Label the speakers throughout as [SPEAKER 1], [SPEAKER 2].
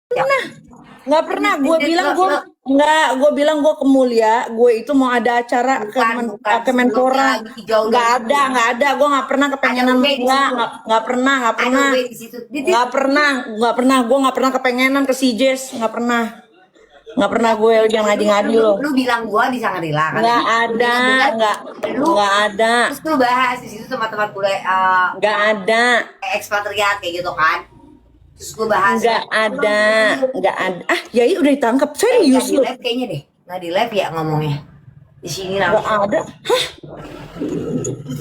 [SPEAKER 1] Ya,
[SPEAKER 2] Nggak pernah.
[SPEAKER 1] Lo,
[SPEAKER 2] Gue bilang gue ke Mulia. Gue itu mau ada acara
[SPEAKER 1] bukan sebelumnya
[SPEAKER 2] Kemenpora.
[SPEAKER 1] lagi jauh dari itu.
[SPEAKER 2] Nggak ada. Gue nggak pernah
[SPEAKER 1] Ada
[SPEAKER 2] kepengenan.
[SPEAKER 1] W di situ.
[SPEAKER 2] Nggak pernah.
[SPEAKER 1] Ada W di situ.
[SPEAKER 2] Nggak pernah. Gue nggak pernah kepengenan ke CJS. Nggak pernah. Nggak pernah gue jangan ngadi-ngadi lo.
[SPEAKER 1] Lu bilang gua di Sangrila kan?
[SPEAKER 2] Nggak ada. Nggak ada.
[SPEAKER 1] Terus lu bahas di situ teman-teman kuliah
[SPEAKER 2] Nggak ada.
[SPEAKER 1] ekspatriat kayak gitu kan? Terus gua bahas.
[SPEAKER 2] Nggak ada. Ah, Yai udah ditangkap. Serius
[SPEAKER 1] Nggak di
[SPEAKER 2] lu?
[SPEAKER 1] live kayaknya deh. Nggak di live ya ngomongnya. Di sini
[SPEAKER 2] Nggak
[SPEAKER 1] langsung.
[SPEAKER 2] ada. Hah?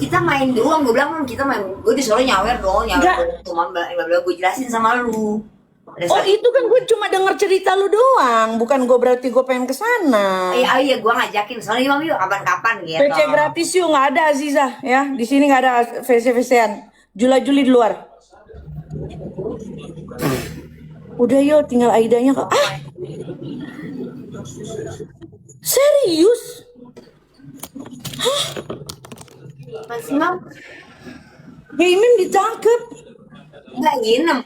[SPEAKER 1] Kita main doang, gue bilang kita main. Gue disuruh nyawer dong,
[SPEAKER 2] Nggak.
[SPEAKER 1] Cuma gue jelasin sama lu.
[SPEAKER 2] Oh itu kan gue cuma denger cerita lu doang, bukan gue berarti gue pengen kesana.
[SPEAKER 1] Iya, gue ngajakin. Soalnya Mami kapan-kapan gitu.
[SPEAKER 2] PC gratis yuk, nggak ada Aziza ya. Di sini nggak ada VC-VCan. Jula-juli di luar. Udah yuk, tinggal Aidanya kok. Ah, serius?
[SPEAKER 1] Masih mau?
[SPEAKER 2] Ya Imim ditangkap.
[SPEAKER 1] Nggak nginem.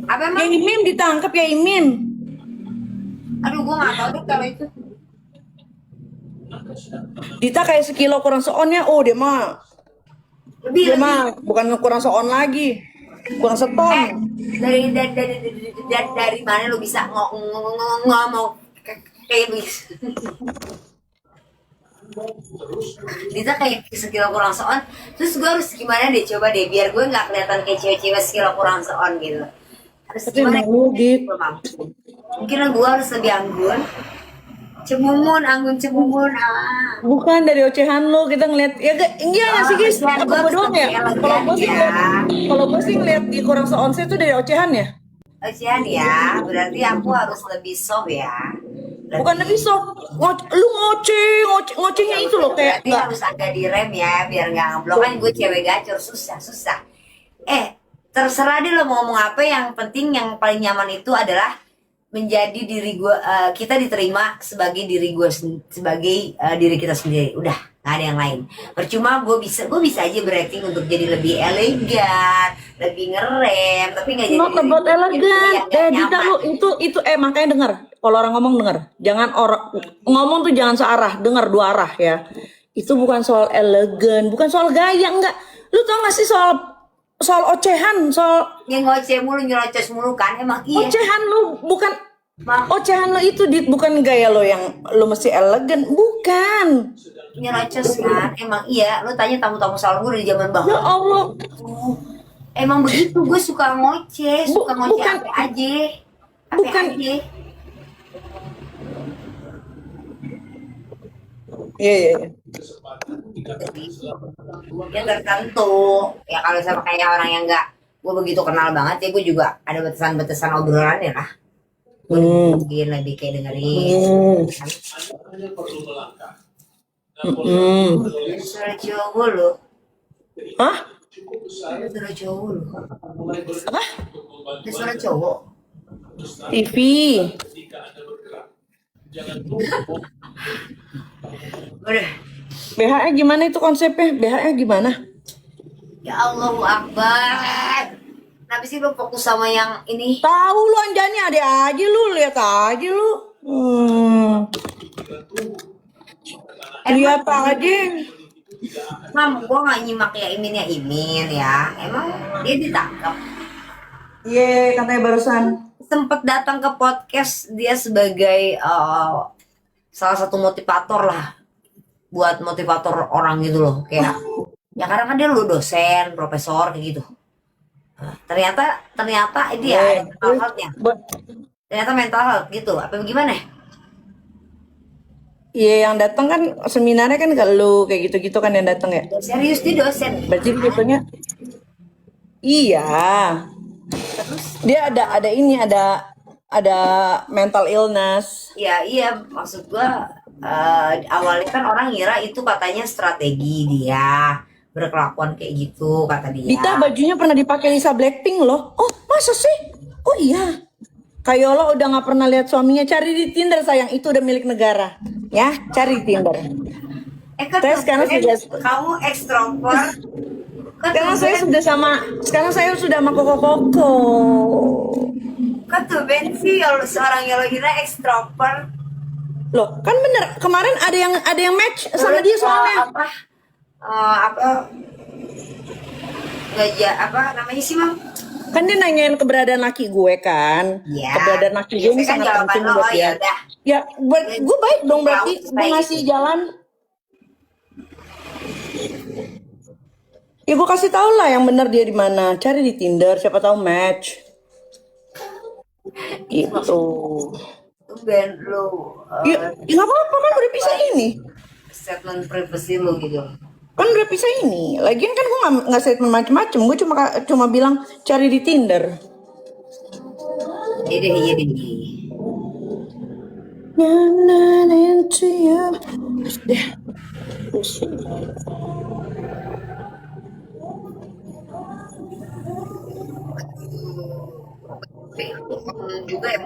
[SPEAKER 1] Apa
[SPEAKER 2] Ya
[SPEAKER 1] emang?
[SPEAKER 2] Imim ditangkap ya Imim.
[SPEAKER 1] Aduh, gue nggak tahu deh kalau itu.
[SPEAKER 2] Dita kayak sekilo kurang seonnya. Oh dia mah bukan kurang seon lagi, kurang seton.
[SPEAKER 1] Dari mana lu bisa ngomong kayak begitu? Dita kayak sekilo kurang seon. Terus gue harus gimana deh, coba deh biar gue nggak kelihatan kayak cewek-cewek sekilo kurang seon gitu. Harus
[SPEAKER 2] Tapi
[SPEAKER 1] gimana?
[SPEAKER 2] emang gitu.
[SPEAKER 1] Mungkin gue harus lebih anggun. Anggun cemumun.
[SPEAKER 2] Bukan dari ocehan lo kita ngeliat ya iya sih guys,
[SPEAKER 1] ocehan
[SPEAKER 2] apa
[SPEAKER 1] gua
[SPEAKER 2] gue doang ya? Kalau gue sih ngeliat di kurang seonse itu dari ocehan ya.
[SPEAKER 1] Ocehan ya, berarti aku harus lebih soft ya.
[SPEAKER 2] Bukan lebih soft, lu ngocehnya itu loh kayak
[SPEAKER 1] Berarti harus agak direm ya, biar nggak ngeblok. Kan gue cewek gacor, susah. Terserah deh lo mau ngomong apa. Yang penting yang paling nyaman itu adalah menjadi diri gue, kita diterima sebagai diri gue, sebagai diri kita sendiri. Udah, nggak ada yang lain. Percuma gue bisa aja berakting untuk jadi lebih elegan, lebih ngerem, tapi nggak jadi.
[SPEAKER 2] not about elegan. Dita lu itu makanya dengar. Kalau orang ngomong dengar. Jangan orang ngomong tuh jangan searah, dengar dua arah ya. Itu bukan soal elegan, bukan soal gaya, enggak. Lu tau gak sih soal ocehan, soal
[SPEAKER 1] yang ngoceh mulu, nyerocos mulu kan, emang iya.
[SPEAKER 2] ocehan lu bukan ocehan lo itu bukan gaya lo yang lo mesti elegan, bukan.
[SPEAKER 1] Nyerocos kan, emang iya. Lo tanya tamu-tamu salon gue dari zaman
[SPEAKER 2] Ya
[SPEAKER 1] bahula.
[SPEAKER 2] Allah.
[SPEAKER 1] Emang begitu, gue suka ngoceh,
[SPEAKER 2] bukan.
[SPEAKER 1] apa aja.
[SPEAKER 2] Bukan. Iya.
[SPEAKER 1] Ya tertentu. Ya kalau sama kayak orang yang nggak gue begitu kenal banget ya, gue juga ada batasan-batasan obrolan ya lah. Gue mungkin lebih kayak dengerin. Suara cowok lo.
[SPEAKER 2] Hah?
[SPEAKER 1] Suara cowok lo.
[SPEAKER 2] Apa?
[SPEAKER 1] Suara cowok.
[SPEAKER 2] TV.
[SPEAKER 1] Udah.
[SPEAKER 2] BHE gimana itu konsepnya? BHE gimana?
[SPEAKER 1] Ya Allahu Akbar. Kenapa sih lo fokus sama yang ini?
[SPEAKER 2] Tahu lu Anjani ada aja lu, lihat aja lu. Lihat aja.
[SPEAKER 1] Mam, gue gak nyimak ya Imin ya. Emang dia ditangkap.
[SPEAKER 2] Iya, katanya barusan.
[SPEAKER 1] Sempet datang ke podcast dia sebagai salah satu motivator lah, buat motivator orang gitu loh, kayak ya karena kan dia lu dosen, profesor kayak gitu. Ternyata ini ya mental health-nya. Ternyata mental health gitu, apa gimana?
[SPEAKER 2] Iya, yang datang kan seminarnya kan ke lu kayak gitu-gitu kan yang datang ya.
[SPEAKER 1] Serius dia dosen.
[SPEAKER 2] Berarti gitu-nya. Iya. Dia ada mental illness.
[SPEAKER 1] Iya, maksud gua awalnya kan orang ngira itu katanya strategi dia berkelakuan kayak gitu, kata dia.
[SPEAKER 2] Dita bajunya pernah dipakai Lisa Blackpink loh. Oh masa sih? Oh iya. Kayola udah nggak pernah lihat suaminya. Cari di Tinder sayang, itu udah milik negara. Ya, cari di Tinder.
[SPEAKER 1] Kan
[SPEAKER 2] Sekarang sudah
[SPEAKER 1] kamu ekstrovert.
[SPEAKER 2] Sekarang saya sudah sama Koko.
[SPEAKER 1] Kok tuh Ben sih kalau seorang Yellow extrovert?
[SPEAKER 2] Loh, kan bener. Kemarin ada yang match sama dia soalnya.
[SPEAKER 1] Apa nggak apa namanya sih Mam?
[SPEAKER 2] Kan dia nanyain keberadaan laki gue kan.
[SPEAKER 1] Iya.
[SPEAKER 2] Keberadaan laki gue ini
[SPEAKER 1] Biasanya kan
[SPEAKER 2] sangat
[SPEAKER 1] jawaban
[SPEAKER 2] penting
[SPEAKER 1] lo,
[SPEAKER 2] buat
[SPEAKER 1] oh
[SPEAKER 2] dia.
[SPEAKER 1] ya udah.
[SPEAKER 2] Ya, gue baik dong berarti.
[SPEAKER 1] Tahu,
[SPEAKER 2] Gue
[SPEAKER 1] baik.
[SPEAKER 2] ngasih jalan. Ya gue kasih tau lah yang bener dia di mana. Cari di Tinder, siapa tahu match. Gitu.
[SPEAKER 1] Ben lo
[SPEAKER 2] Ya, nggak apa-apa kan udah pisah ini.
[SPEAKER 1] statement privacy lo gitu.
[SPEAKER 2] Kan udah pisah ini. Lagian kan gue nggak statement macem-macem. Gue cuma bilang cari di Tinder.
[SPEAKER 1] Iya deh.
[SPEAKER 2] Into you. Deh.
[SPEAKER 1] Juga ya.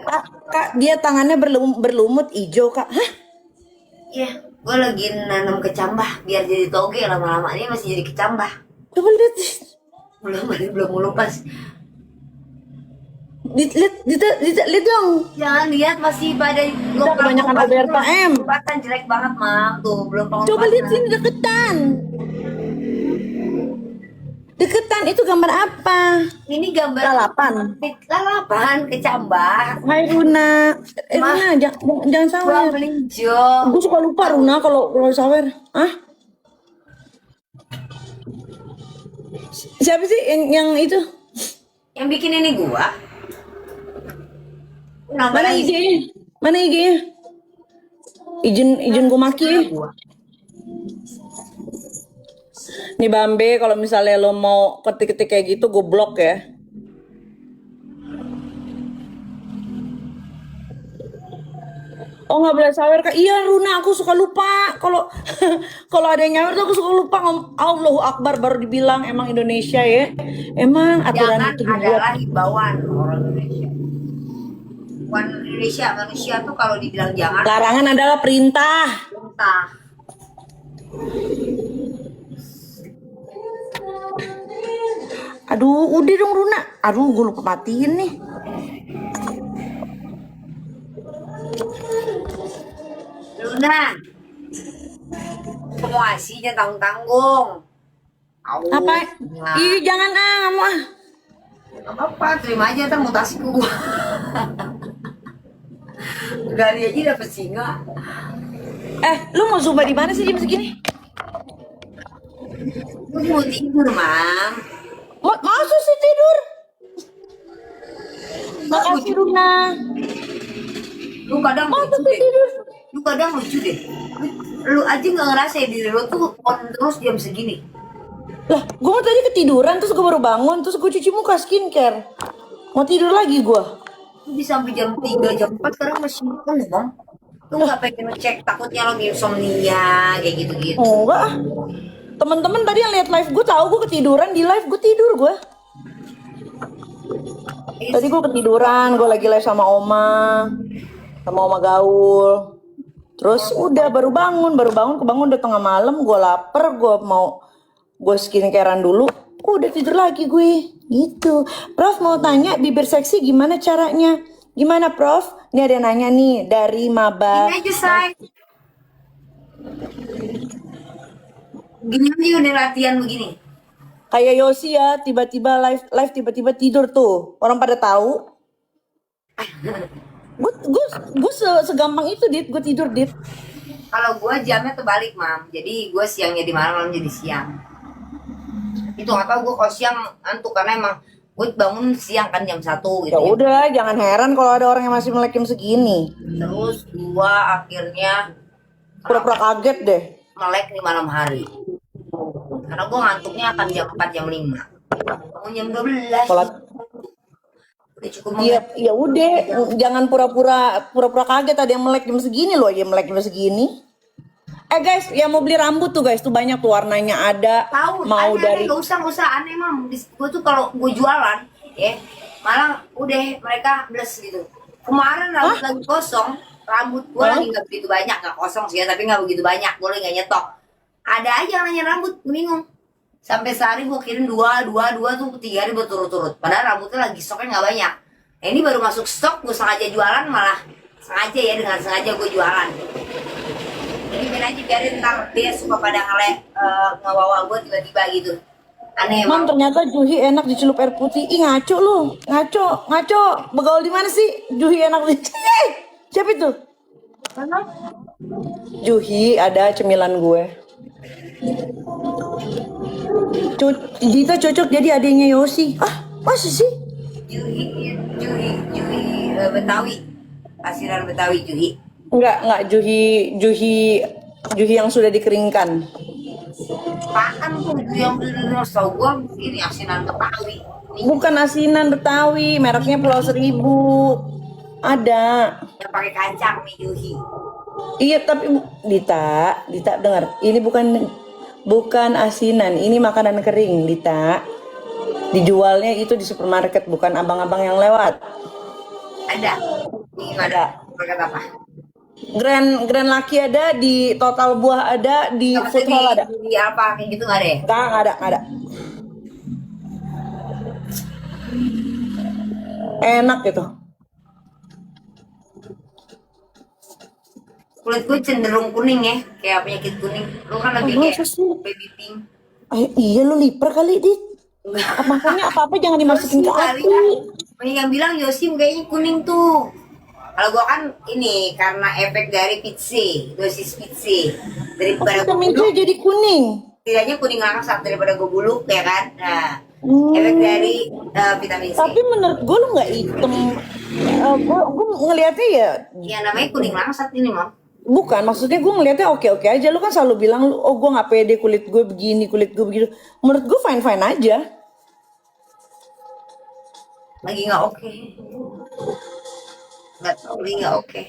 [SPEAKER 2] Kak, dia tangannya berlumut hijau, Kak. Hah?
[SPEAKER 1] Iya, gue lagi nanam kecambah biar jadi toge lama-lama ini masih jadi kecambah.
[SPEAKER 2] Coba lihat.
[SPEAKER 1] Belum melupas.
[SPEAKER 2] Lihat dong.
[SPEAKER 1] Jangan lihat masih pada
[SPEAKER 2] kebanyakan Alberta M.
[SPEAKER 1] Kelihatan jelek banget Mam. Tuh belum pengelupasan.
[SPEAKER 2] Coba lihat sini deketan. Deketan itu gambar apa?
[SPEAKER 1] Ini gambar lalapan kecambah.
[SPEAKER 2] Hai Runa. Runa jangan sawer.
[SPEAKER 1] Gua melinjo.
[SPEAKER 2] Gue suka lupa Runa kalau sawer. Ah? Siapa sih yang itu?
[SPEAKER 1] Yang bikin ini gua.
[SPEAKER 2] Mana IG-nya? Mana IG-nya? Izin gue maki. Nih Bambe, kalau misalnya lo mau ketik-ketik kayak gitu, gue blok ya. Oh nggak boleh sawer Kak? Iya Runa, aku suka lupa. Kalau kalau ada yang nyawer tuh aku suka lupa. Allahu Akbar baru dibilang emang Indonesia ya. Emang aturan
[SPEAKER 1] Jangan
[SPEAKER 2] itu dibuat.
[SPEAKER 1] adalah himbauan orang Indonesia. Bukan Indonesia, manusia tuh kalau dibilang jangan.
[SPEAKER 2] Larangan adalah perintah.
[SPEAKER 1] Entah.
[SPEAKER 2] Aduh, udah dong Runa. Aduh, gue lupa matiin nih.
[SPEAKER 1] Luna, aku mau ngasih jangan tanggung-tanggung.
[SPEAKER 2] Apa? Ih, jangan nggak mau ah.
[SPEAKER 1] Gak apa-apa, terima aja ntar mutasi ke gua. Gali aja dapet singa.
[SPEAKER 2] Lu mau zumba di mana sih jam segini?
[SPEAKER 1] Lu mau tidur, Mam.
[SPEAKER 2] Masuk sih tidur. Makasih Runa.
[SPEAKER 1] Lu kadang lucu deh. Lu kadang lucu deh. Lu aja gak ngerasa ya diri lu tuh on terus jam segini.
[SPEAKER 2] Lah, gue tadi ketiduran terus gue baru bangun terus gue cuci muka skincare. Mau tidur lagi gue.
[SPEAKER 1] Lu bisa sampai jam 3, jam 4 sekarang masih penuh, Bang. Lu gak pengen ngecek takutnya lo insomnia kayak gitu-gitu.
[SPEAKER 2] Enggak ah. Temen-temen tadi yang lihat live gue tahu gue ketiduran di live gue tidur gue. Tadi gue ketiduran, gue lagi live sama Oma Gaul. Terus udah baru bangun kebangun udah tengah malam, gue lapar, gue skincarean dulu, udah tidur lagi gue. Gitu. Prof mau tanya bibir seksi gimana caranya? Gimana Prof? Ini ada yang nanya nih dari Maba.
[SPEAKER 1] Gini aja, say. Gini aja udah latihan begini.
[SPEAKER 2] Kayak Yosi ya, tiba-tiba live tiba-tiba tidur tuh. Orang pada tahu. Gue segampang itu gue tidur Dit.
[SPEAKER 1] Kalau gue jamnya terbalik, Mam. Jadi gue siangnya di malam jadi siang. Itu nggak tahu gue kalau siang ngantuk karena emang gue bangun siang kan jam 1 gitu.
[SPEAKER 2] Ya udah, jangan heran kalau ada orang yang masih melek jam segini.
[SPEAKER 1] Terus gue akhirnya
[SPEAKER 2] Pura-pura kaget deh.
[SPEAKER 1] melek di malam hari. Karena gue ngantuknya akan jam 4, jam 5. Bangun jam 12.
[SPEAKER 2] Kalau
[SPEAKER 1] Udah cukup
[SPEAKER 2] ya udah, jangan pura-pura kaget ada yang melek jam segini loh, ya melek jam segini. Guys, yang mau beli rambut tuh guys, tuh banyak tuh warnanya ada.
[SPEAKER 1] tahu
[SPEAKER 2] Mau
[SPEAKER 1] aneh,
[SPEAKER 2] dari
[SPEAKER 1] gak usah aneh, Mam. Gue tuh kalau gue jualan ya malah udah mereka bles gitu. Kemarin rambut lagi kosong, rambut gue lagi nggak begitu banyak, nggak kosong sih ya, tapi nggak begitu banyak, gue lagi nggak nyetok. Ada aja yang nanya rambut, gue bingung. Sampai sehari gue kirim dua tuh 3 hari berturut-turut. Padahal rambutnya lagi stoknya nggak banyak. Ini baru masuk stok, gue sengaja jualan, malah sengaja ya, dengan sengaja gue jualan. Jadi biar aja, biarin ntar dia suka pada ngewawa gue tiba-tiba gitu. Aneh
[SPEAKER 2] Mam,
[SPEAKER 1] emang.
[SPEAKER 2] ternyata Juhi enak dicelup air putih. Ih, ngaco lu. Ngaco. Begaul di mana sih? Juhi enak di... Siapa itu? Juhi, ada cemilan gue. Dita cocok jadi adiknya Yosi. Ah, masa sih?
[SPEAKER 1] Juhi Betawi. Asinan Betawi Juhi.
[SPEAKER 2] Enggak, Juhi yang sudah dikeringkan.
[SPEAKER 1] Apaan tuh yang bener-bener tau gue ini asinan Betawi.
[SPEAKER 2] Bukan asinan Betawi, mereknya Pulau Seribu. Ada.
[SPEAKER 1] Yang pakai kacang nih Juhi.
[SPEAKER 2] Iya, tapi Dita dengar. Ini bukan asinan, ini makanan kering, Dita. Dijualnya itu di supermarket, bukan abang-abang yang lewat.
[SPEAKER 1] Ada. Ini ada. Pakai apa?
[SPEAKER 2] Grand Lucky ada, di Total Buah ada, di
[SPEAKER 1] Apa
[SPEAKER 2] Food
[SPEAKER 1] sih
[SPEAKER 2] Hall ada.
[SPEAKER 1] di apa kayak gitu nggak ada ya?
[SPEAKER 2] Nggak ada. Enak gitu.
[SPEAKER 1] Kulit gue cenderung kuning ya, kayak penyakit kuning. Lu kan lebih kayak
[SPEAKER 2] Masa sih?
[SPEAKER 1] baby pink.
[SPEAKER 2] Iya lu liper kali, Dit. Makanya apa-apa jangan dimasukin ke
[SPEAKER 1] Kali
[SPEAKER 2] aku.
[SPEAKER 1] ya. Banyak yang bilang Yosim kayaknya kuning tuh. Kalau gua kan ini karena efek dari pizza, dosis pizza. Daripada gue
[SPEAKER 2] Vitamin C
[SPEAKER 1] buluk,
[SPEAKER 2] jadi kuning.
[SPEAKER 1] setidaknya kuning langsat daripada gue buluk ya kan. Nah, efek dari vitamin C.
[SPEAKER 2] Tapi menurut gue lu nggak hitam. Gue ngeliatnya ya
[SPEAKER 1] Yang namanya kuning langsat ini, Mam.
[SPEAKER 2] bukan. Maksudnya gue ngeliatnya oke-oke aja. Lu kan selalu bilang oh gue nggak pede kulit gue begini, kulit gue begitu. Menurut gue fine-fine aja.
[SPEAKER 1] Lagi nggak oke. Nggak tahu, lagi nggak oke.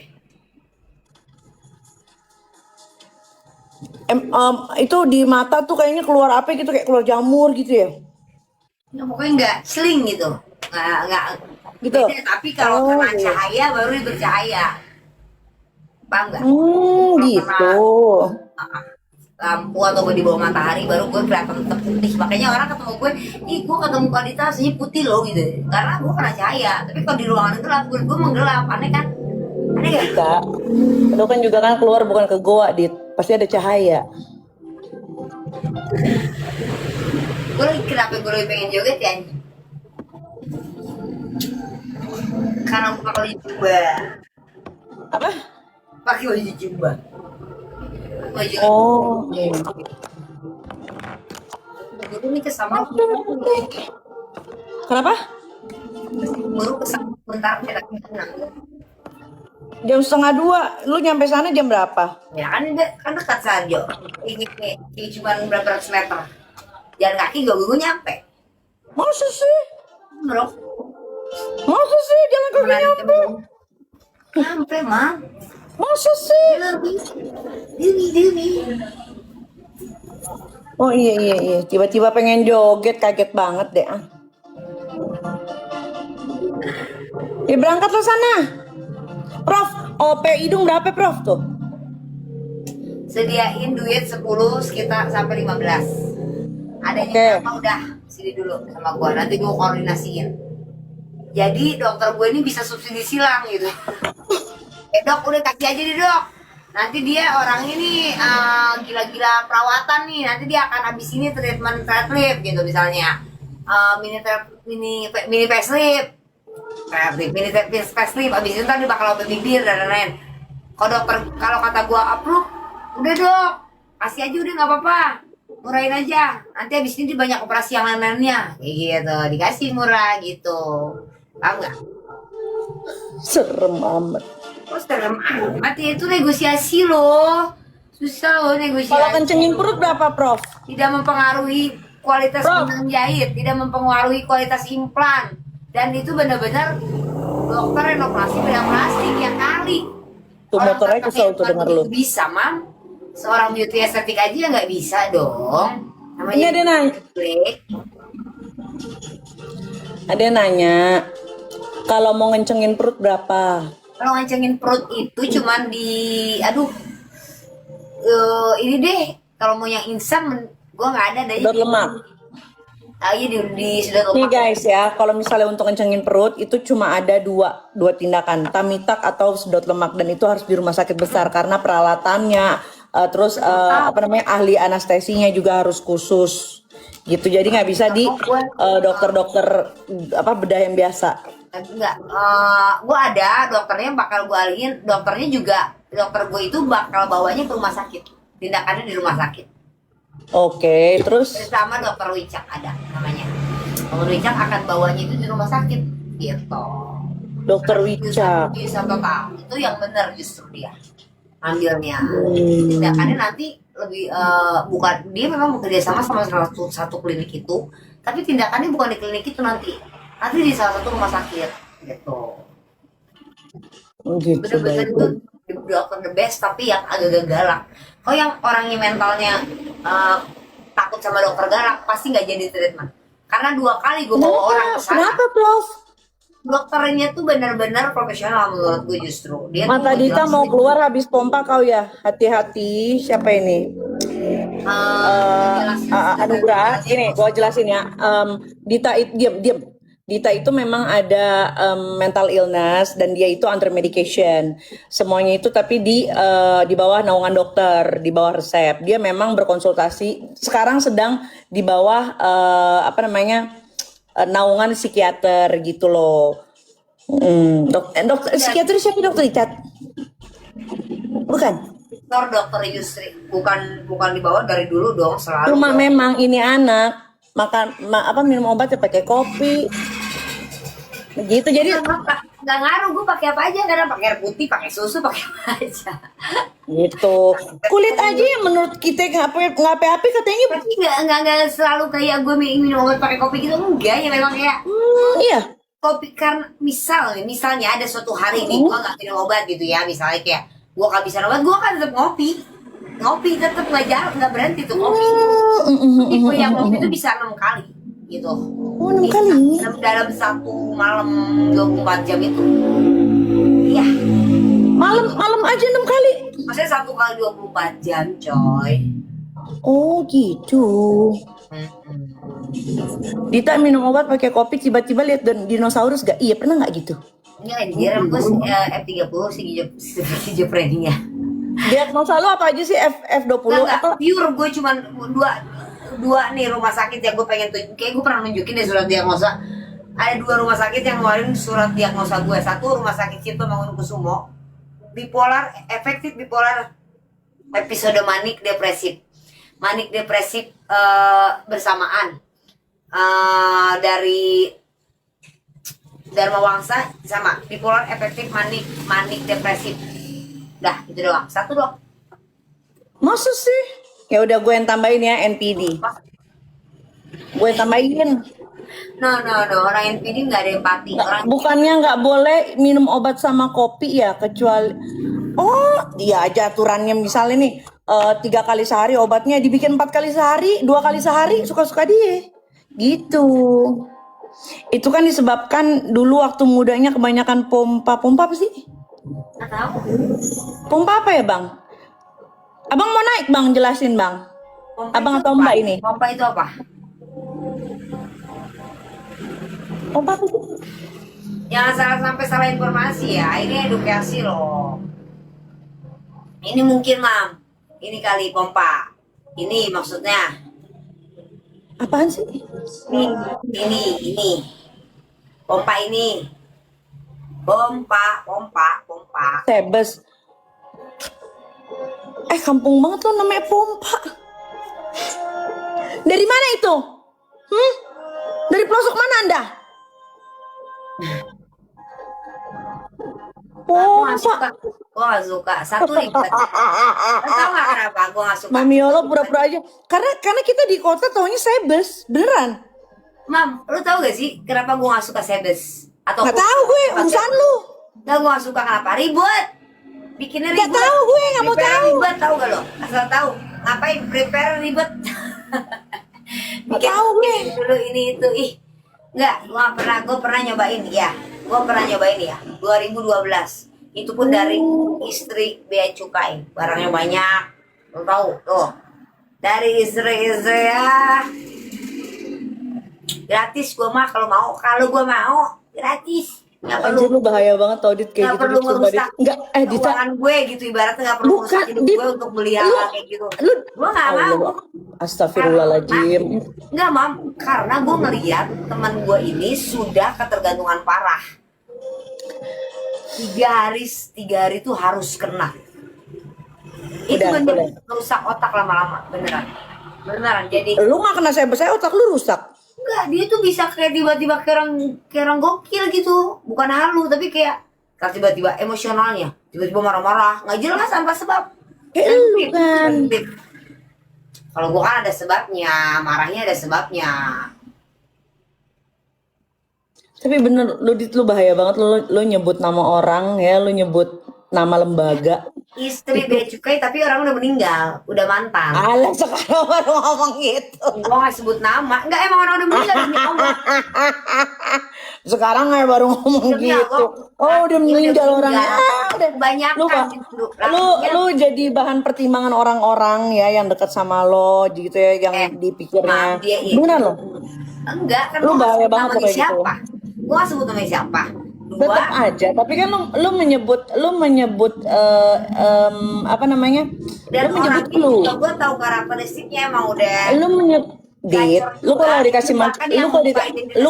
[SPEAKER 2] Itu di mata tuh kayaknya keluar apa gitu, kayak keluar jamur gitu ya.
[SPEAKER 1] Nah, pokoknya nggak sling gitu. Nggak
[SPEAKER 2] Gitu.
[SPEAKER 1] beda, tapi kalau
[SPEAKER 2] Oh,
[SPEAKER 1] kena
[SPEAKER 2] iya.
[SPEAKER 1] cahaya baru dia bercahaya. Paham nggak?
[SPEAKER 2] Gitu.
[SPEAKER 1] Lampu atau gue di bawah matahari baru gue kelihatan tetap putih. Makanya orang ketemu gue, ih gue ketemu Kadita aslinya putih loh gitu. Karena gue kena cahaya. Tapi kalau di ruangan gelap, kulit gue menggelap. Aneh kan? Aneh gak?
[SPEAKER 2] Kak, lu kan juga kan keluar bukan ke goa, Dit. Pasti ada cahaya.
[SPEAKER 1] Gue lagi kenapa gue lagi pengen joget ya? Karena gue pakai baju jumba.
[SPEAKER 2] Apa?
[SPEAKER 1] Pakai baju jumba. Baju
[SPEAKER 2] Oh, iya.
[SPEAKER 1] Guru nih kesama
[SPEAKER 2] Kenapa?
[SPEAKER 1] guru kesama bentar kita tenang.
[SPEAKER 2] Jam 1:30. Lu nyampe sana jam berapa?
[SPEAKER 1] Ya kan dekat saja. Ini cuma berapa ratus meter. Jalan kaki gue nyampe.
[SPEAKER 2] Masa sih?
[SPEAKER 1] Bro,
[SPEAKER 2] Masa sih jalan kaki nyampe?
[SPEAKER 1] nyampe mah.
[SPEAKER 2] Masa sih?
[SPEAKER 1] Demi.
[SPEAKER 2] Oh iya. Tiba-tiba pengen joget, kaget banget deh. Ya berangkat lo sana. Prof, OP hidung berapa Prof tuh?
[SPEAKER 1] Sediain duit 10 sekitar sampai 15. Adanya
[SPEAKER 2] Oke.
[SPEAKER 1] berapa udah sini dulu sama gua. Nanti gua koordinasiin. Jadi dokter gue ini bisa subsidi silang gitu. Dok udah kasih aja deh dok. Nanti dia orang ini gila-gila perawatan nih. Nanti dia akan habis ini treatment lift gitu misalnya. Mini facelift. Mini facelift. Habis itu ntar dia bakal open bibir dan lain-lain. Kalau kata gua upload, udah dok. Kasih aja udah nggak apa-apa. Murahin aja. Nanti habis ini dia banyak operasi yang lain-lainnya. Kayak gitu. Dikasih murah gitu. Paham nggak?
[SPEAKER 2] Serem amat.
[SPEAKER 1] Terus dalam amat ya itu negosiasi loh. Susah loh
[SPEAKER 2] Kalau
[SPEAKER 1] negosiasi.
[SPEAKER 2] kencengin perut berapa Prof?
[SPEAKER 1] Tidak mempengaruhi kualitas
[SPEAKER 2] Bro.
[SPEAKER 1] benang jahit, tidak mempengaruhi kualitas implan. Dan itu benar-benar dokter yang operasi beda plastik ya kali.
[SPEAKER 2] Tuh
[SPEAKER 1] Orang
[SPEAKER 2] motornya
[SPEAKER 1] pakai
[SPEAKER 2] kesel tuh
[SPEAKER 1] implan
[SPEAKER 2] denger
[SPEAKER 1] begitu
[SPEAKER 2] lu.
[SPEAKER 1] bisa, Mam. Seorang beauty estetik aja nggak bisa dong.
[SPEAKER 2] Ini ada nanya.
[SPEAKER 1] Klik.
[SPEAKER 2] Ada yang nanya. Kalau mau ngencengin perut berapa?
[SPEAKER 1] Kalau ngancengin perut itu cuman di ini deh kalau mau yang instan gua nggak ada dari
[SPEAKER 2] Telur lemak.
[SPEAKER 1] iya di sedot
[SPEAKER 2] Nih
[SPEAKER 1] lemak.
[SPEAKER 2] guys ya, kalau misalnya untuk kencengin perut itu cuma ada dua tindakan, tummy tuck atau sedot lemak, dan itu harus di rumah sakit besar karena peralatannya, terus apa namanya ahli anestesinya juga harus khusus gitu. Jadi nggak bisa di
[SPEAKER 1] Gue
[SPEAKER 2] dokter-dokter apa bedah yang biasa.
[SPEAKER 1] enggak, gue ada dokternya bakal gue alihin, dokter gue itu bakal bawanya ke rumah sakit, tindakannya di rumah sakit
[SPEAKER 2] Oke, terus
[SPEAKER 1] bersama dokter Wicak ada namanya. Dokter Wicak akan bawanya itu di rumah sakit gitu.
[SPEAKER 2] dokter Wicak.
[SPEAKER 1] Bisa total itu yang benar justru dia ambilnya.
[SPEAKER 2] Hmm.
[SPEAKER 1] Tindakannya nanti lebih bukan, dia memang bekerja sama sama satu klinik itu, tapi tindakannya bukan di klinik itu, nanti di salah satu rumah sakit gitu.
[SPEAKER 2] Gitu
[SPEAKER 1] Bener-bener
[SPEAKER 2] baik.
[SPEAKER 1] itu dokter the best, tapi yang agak galak. Kalau yang orangnya mentalnya eh, takut sama dokter galak, pasti nggak jadi treatment. Karena 2 kali gue bawa orang ke sana,
[SPEAKER 2] Kenapa, Prof?
[SPEAKER 1] dokternya tuh benar-benar profesional menurut gue justru. Dia tuh
[SPEAKER 2] Mata Dita mau keluar habis pompa kau ya. Hati-hati. Siapa ini? Anugrah. Ini gua jelasin ya. Dita diam. Dita itu memang ada mental illness dan dia itu under medication. Semuanya itu tapi di bawah naungan dokter, di bawah resep. Dia memang berkonsultasi. Sekarang sedang di bawah naungan psikiater gitu loh. Dokter psikiater siapa, dokter Icat? Bukan.
[SPEAKER 1] dokter Yusri, bukan di bawah dari dulu dong, selalu
[SPEAKER 2] Cuma
[SPEAKER 1] dong.
[SPEAKER 2] memang ini anak minum obat ya pakai kopi. Begitu jadi
[SPEAKER 1] Nggak ngaruh, gue pakai apa aja, kadang pakai air putih, pakai susu, pakai apa aja.
[SPEAKER 2] gitu. Kulit aja yang menurut kita ngape-ngape katanya.
[SPEAKER 1] Tapi nggak selalu kayak gue minum obat pakai kopi gitu, enggak ya, memang kayak
[SPEAKER 2] Iya.
[SPEAKER 1] kopi. Karena misalnya ada suatu hari nih gue nggak minum obat gitu ya, misalnya kayak gue kehabisan obat, gue kan tetap ngopi tetap nggak berhenti tuh kopi. Tipe yang ngopi itu bisa 6 kali gitu.
[SPEAKER 2] Oh, 6 kali.
[SPEAKER 1] Dalam satu malam 24 jam itu. Iya,
[SPEAKER 2] Malam aja 6 kali.
[SPEAKER 1] maksudnya 1 kali 24 jam, coy.
[SPEAKER 2] Oh, gitu. Dita minum obat pakai kopi tiba-tiba lihat dinosaurus gak? Iya, pernah nggak gitu?
[SPEAKER 1] Ini anjir, gue F30 schizophrenia.
[SPEAKER 2] Diagnosa lu apa aja sih? F20
[SPEAKER 1] Enggak,
[SPEAKER 2] atau
[SPEAKER 1] pure gue cuman dua nih rumah sakit yang gue pengen tunjuk. Kayak gue pernah nunjukin deh surat diagnosa. Ada 2 rumah sakit yang ngeluarin surat diagnosa gue. Satu rumah sakit Cipto Mangunkusumo, efektif bipolar, episode manik depresif bersamaan, dari Dharma Wangsa, sama bipolar efektif manik depresif. Dah, itu doang. Satu doang.
[SPEAKER 2] masa sih? Ya udah gue yang tambahin ya NPD. Gue yang tambahin.
[SPEAKER 1] No, orang NPD nggak ada empati.
[SPEAKER 2] Bukannya nggak boleh minum obat sama kopi ya, kecuali iya aja aturannya misalnya nih 3 kali sehari obatnya dibikin 4 kali sehari, 2 kali sehari, suka-suka dia gitu. Itu kan disebabkan dulu waktu mudanya kebanyakan pompa apa sih?
[SPEAKER 1] Nggak tahu.
[SPEAKER 2] Pompa apa ya bang? Abang mau naik bang, jelasin bang.
[SPEAKER 1] Pompa
[SPEAKER 2] Abang
[SPEAKER 1] itu
[SPEAKER 2] atau
[SPEAKER 1] apa?
[SPEAKER 2] mbak ini?
[SPEAKER 1] Pompa itu apa?
[SPEAKER 2] Pompa apa sih?
[SPEAKER 1] Jangan sampai salah informasi ya. Ini edukasi loh. Ini mungkin mam. Ini kali pompa. Ini maksudnya.
[SPEAKER 2] Apaan sih?
[SPEAKER 1] Ini. Pompa ini. Pompa.
[SPEAKER 2] Sebes. Kampung banget lo namanya pompa. Dari mana itu? Dari pelosok mana anda? Pompa.
[SPEAKER 1] Gue gak suka. Satu ribet. Tahu gak kenapa gue gak suka?
[SPEAKER 2] Mami Allah pura-pura aja. Karena kita di kota taunya sebes, beneran.
[SPEAKER 1] Mam, lu tahu gak sih kenapa gue gak suka sebes? Atau
[SPEAKER 2] Gak tahu gue, urusan lu.
[SPEAKER 1] Gak, gue gak suka. Kenapa? Ribet. Bikinnya ribet.
[SPEAKER 2] Gak tahu gue, gak mau
[SPEAKER 1] Prepare
[SPEAKER 2] tahu.
[SPEAKER 1] Ribet, tahu gak lo? Asal tahu. Ngapain prepare ribet?
[SPEAKER 2] Gak tahu gue.
[SPEAKER 1] Dulu ini itu, Enggak, gue pernah nyobain ya. Gue pernah nyobain ya. 2012. Itu pun dari istri bea cukai. Barangnya banyak. Lo tahu tuh. Dari istri ya. Gratis gue mah kalau gue mau gratis. Nggak perlu
[SPEAKER 2] Anjir lu bahaya banget tau Dit kayak
[SPEAKER 1] nggak
[SPEAKER 2] gitu
[SPEAKER 1] perlu
[SPEAKER 2] Dit, sumpah, Dit.
[SPEAKER 1] ngerusak
[SPEAKER 2] Enggak, Dita,
[SPEAKER 1] keuangan gue gitu, ibaratnya nggak perlu
[SPEAKER 2] bukan
[SPEAKER 1] ngerusak hidup
[SPEAKER 2] Dit,
[SPEAKER 1] gue untuk beli hal
[SPEAKER 2] lu
[SPEAKER 1] kayak gitu.
[SPEAKER 2] lu
[SPEAKER 1] Gue nggak mau.
[SPEAKER 2] Allah, astagfirullahaladzim.
[SPEAKER 1] Nggak mam, karena gue ngeliat teman gue ini sudah ketergantungan parah. 3 hari tuh harus kena. Itu
[SPEAKER 2] Udah,
[SPEAKER 1] bener
[SPEAKER 2] boleh.
[SPEAKER 1] merusak otak lama-lama, beneran. Jadi
[SPEAKER 2] Lu nggak kena saya otak lu rusak.
[SPEAKER 1] enggak, dia tuh bisa kayak tiba-tiba kayak orang gokil gitu, bukan halu tapi kayak tiba-tiba emosionalnya, tiba-tiba marah-marah, nggak jelas tanpa sebab.
[SPEAKER 2] Lu kan.
[SPEAKER 1] Sensitif. Kalau gue kan ada sebabnya, marahnya ada sebabnya.
[SPEAKER 2] Tapi bener, lu bahaya banget, lu nyebut nama orang ya, lu nyebut nama lembaga.
[SPEAKER 1] Istri bea cukai tapi orang udah meninggal, udah mantan.
[SPEAKER 2] Alah sekarang baru ngomong gitu.
[SPEAKER 1] Gue nggak sebut nama, nggak, emang orang udah meninggal demi Allah.
[SPEAKER 2] Sekarang kayak baru ngomong
[SPEAKER 1] Demi
[SPEAKER 2] gitu.
[SPEAKER 1] Allah.
[SPEAKER 2] Oh udah
[SPEAKER 1] Dia
[SPEAKER 2] meninggal
[SPEAKER 1] udah
[SPEAKER 2] orangnya.
[SPEAKER 1] meninggal. Kebanyakan
[SPEAKER 2] Lu, Pak,
[SPEAKER 1] gitu.
[SPEAKER 2] lu
[SPEAKER 1] Lakinya-
[SPEAKER 2] lu jadi bahan pertimbangan orang-orang ya yang dekat sama lo gitu ya, yang dipikirnya.
[SPEAKER 1] maaf, dia itu.
[SPEAKER 2] Beneran lo?
[SPEAKER 1] Enggak, kan
[SPEAKER 2] Lu
[SPEAKER 1] gua nggak
[SPEAKER 2] bahaya
[SPEAKER 1] sebut
[SPEAKER 2] banget
[SPEAKER 1] namanya
[SPEAKER 2] lo kayak gitu.
[SPEAKER 1] siapa. Gue nggak sebut namanya siapa.
[SPEAKER 2] Tetap
[SPEAKER 1] Dua,
[SPEAKER 2] aja, tapi kan lu menyebut apa namanya?
[SPEAKER 1] dan
[SPEAKER 2] Lu menyebut
[SPEAKER 1] orangnya
[SPEAKER 2] lu.
[SPEAKER 1] juga gue tahu karakteristiknya emang udah
[SPEAKER 2] Lu menyebut Dit, lu kalau dikasih
[SPEAKER 1] Bahkan yang buka identitas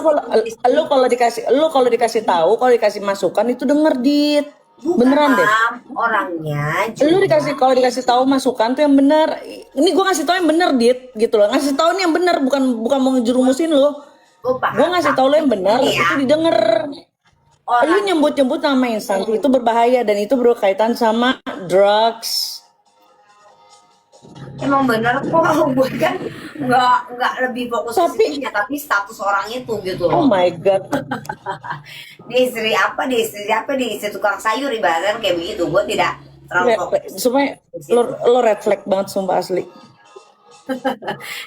[SPEAKER 2] lu kalau dikasih tahu, kalau dikasih masukan itu denger Dit.
[SPEAKER 1] bukan,
[SPEAKER 2] Beneran deh.
[SPEAKER 1] Mam, orangnya
[SPEAKER 2] Lu
[SPEAKER 1] juga
[SPEAKER 2] kalau dikasih tahu masukan tuh yang bener. Ini gua ngasih tahu yang bener Dit, gitu loh. Ngasih tahu nih yang bener, bukan mau ngerumusin lu.
[SPEAKER 1] gue paham.
[SPEAKER 2] Gua ngasih tahu lu yang bener,
[SPEAKER 1] Iya.
[SPEAKER 2] itu didengar. Lu
[SPEAKER 1] Orang
[SPEAKER 2] nyebut-nyebut nama instansi itu berbahaya dan itu berkaitan sama drugs.
[SPEAKER 1] emang bener kok, gue kan nggak lebih fokus ke
[SPEAKER 2] Tapi-
[SPEAKER 1] situnya, tapi status orang itu gitu
[SPEAKER 2] Oh
[SPEAKER 1] loh.
[SPEAKER 2] my god.
[SPEAKER 1] Dia istri apa, dia istri tukang sayur, ibaratnya kayak begitu. Gue tidak terlalu fokus.
[SPEAKER 2] Supaya lo red flag banget sumpah asli.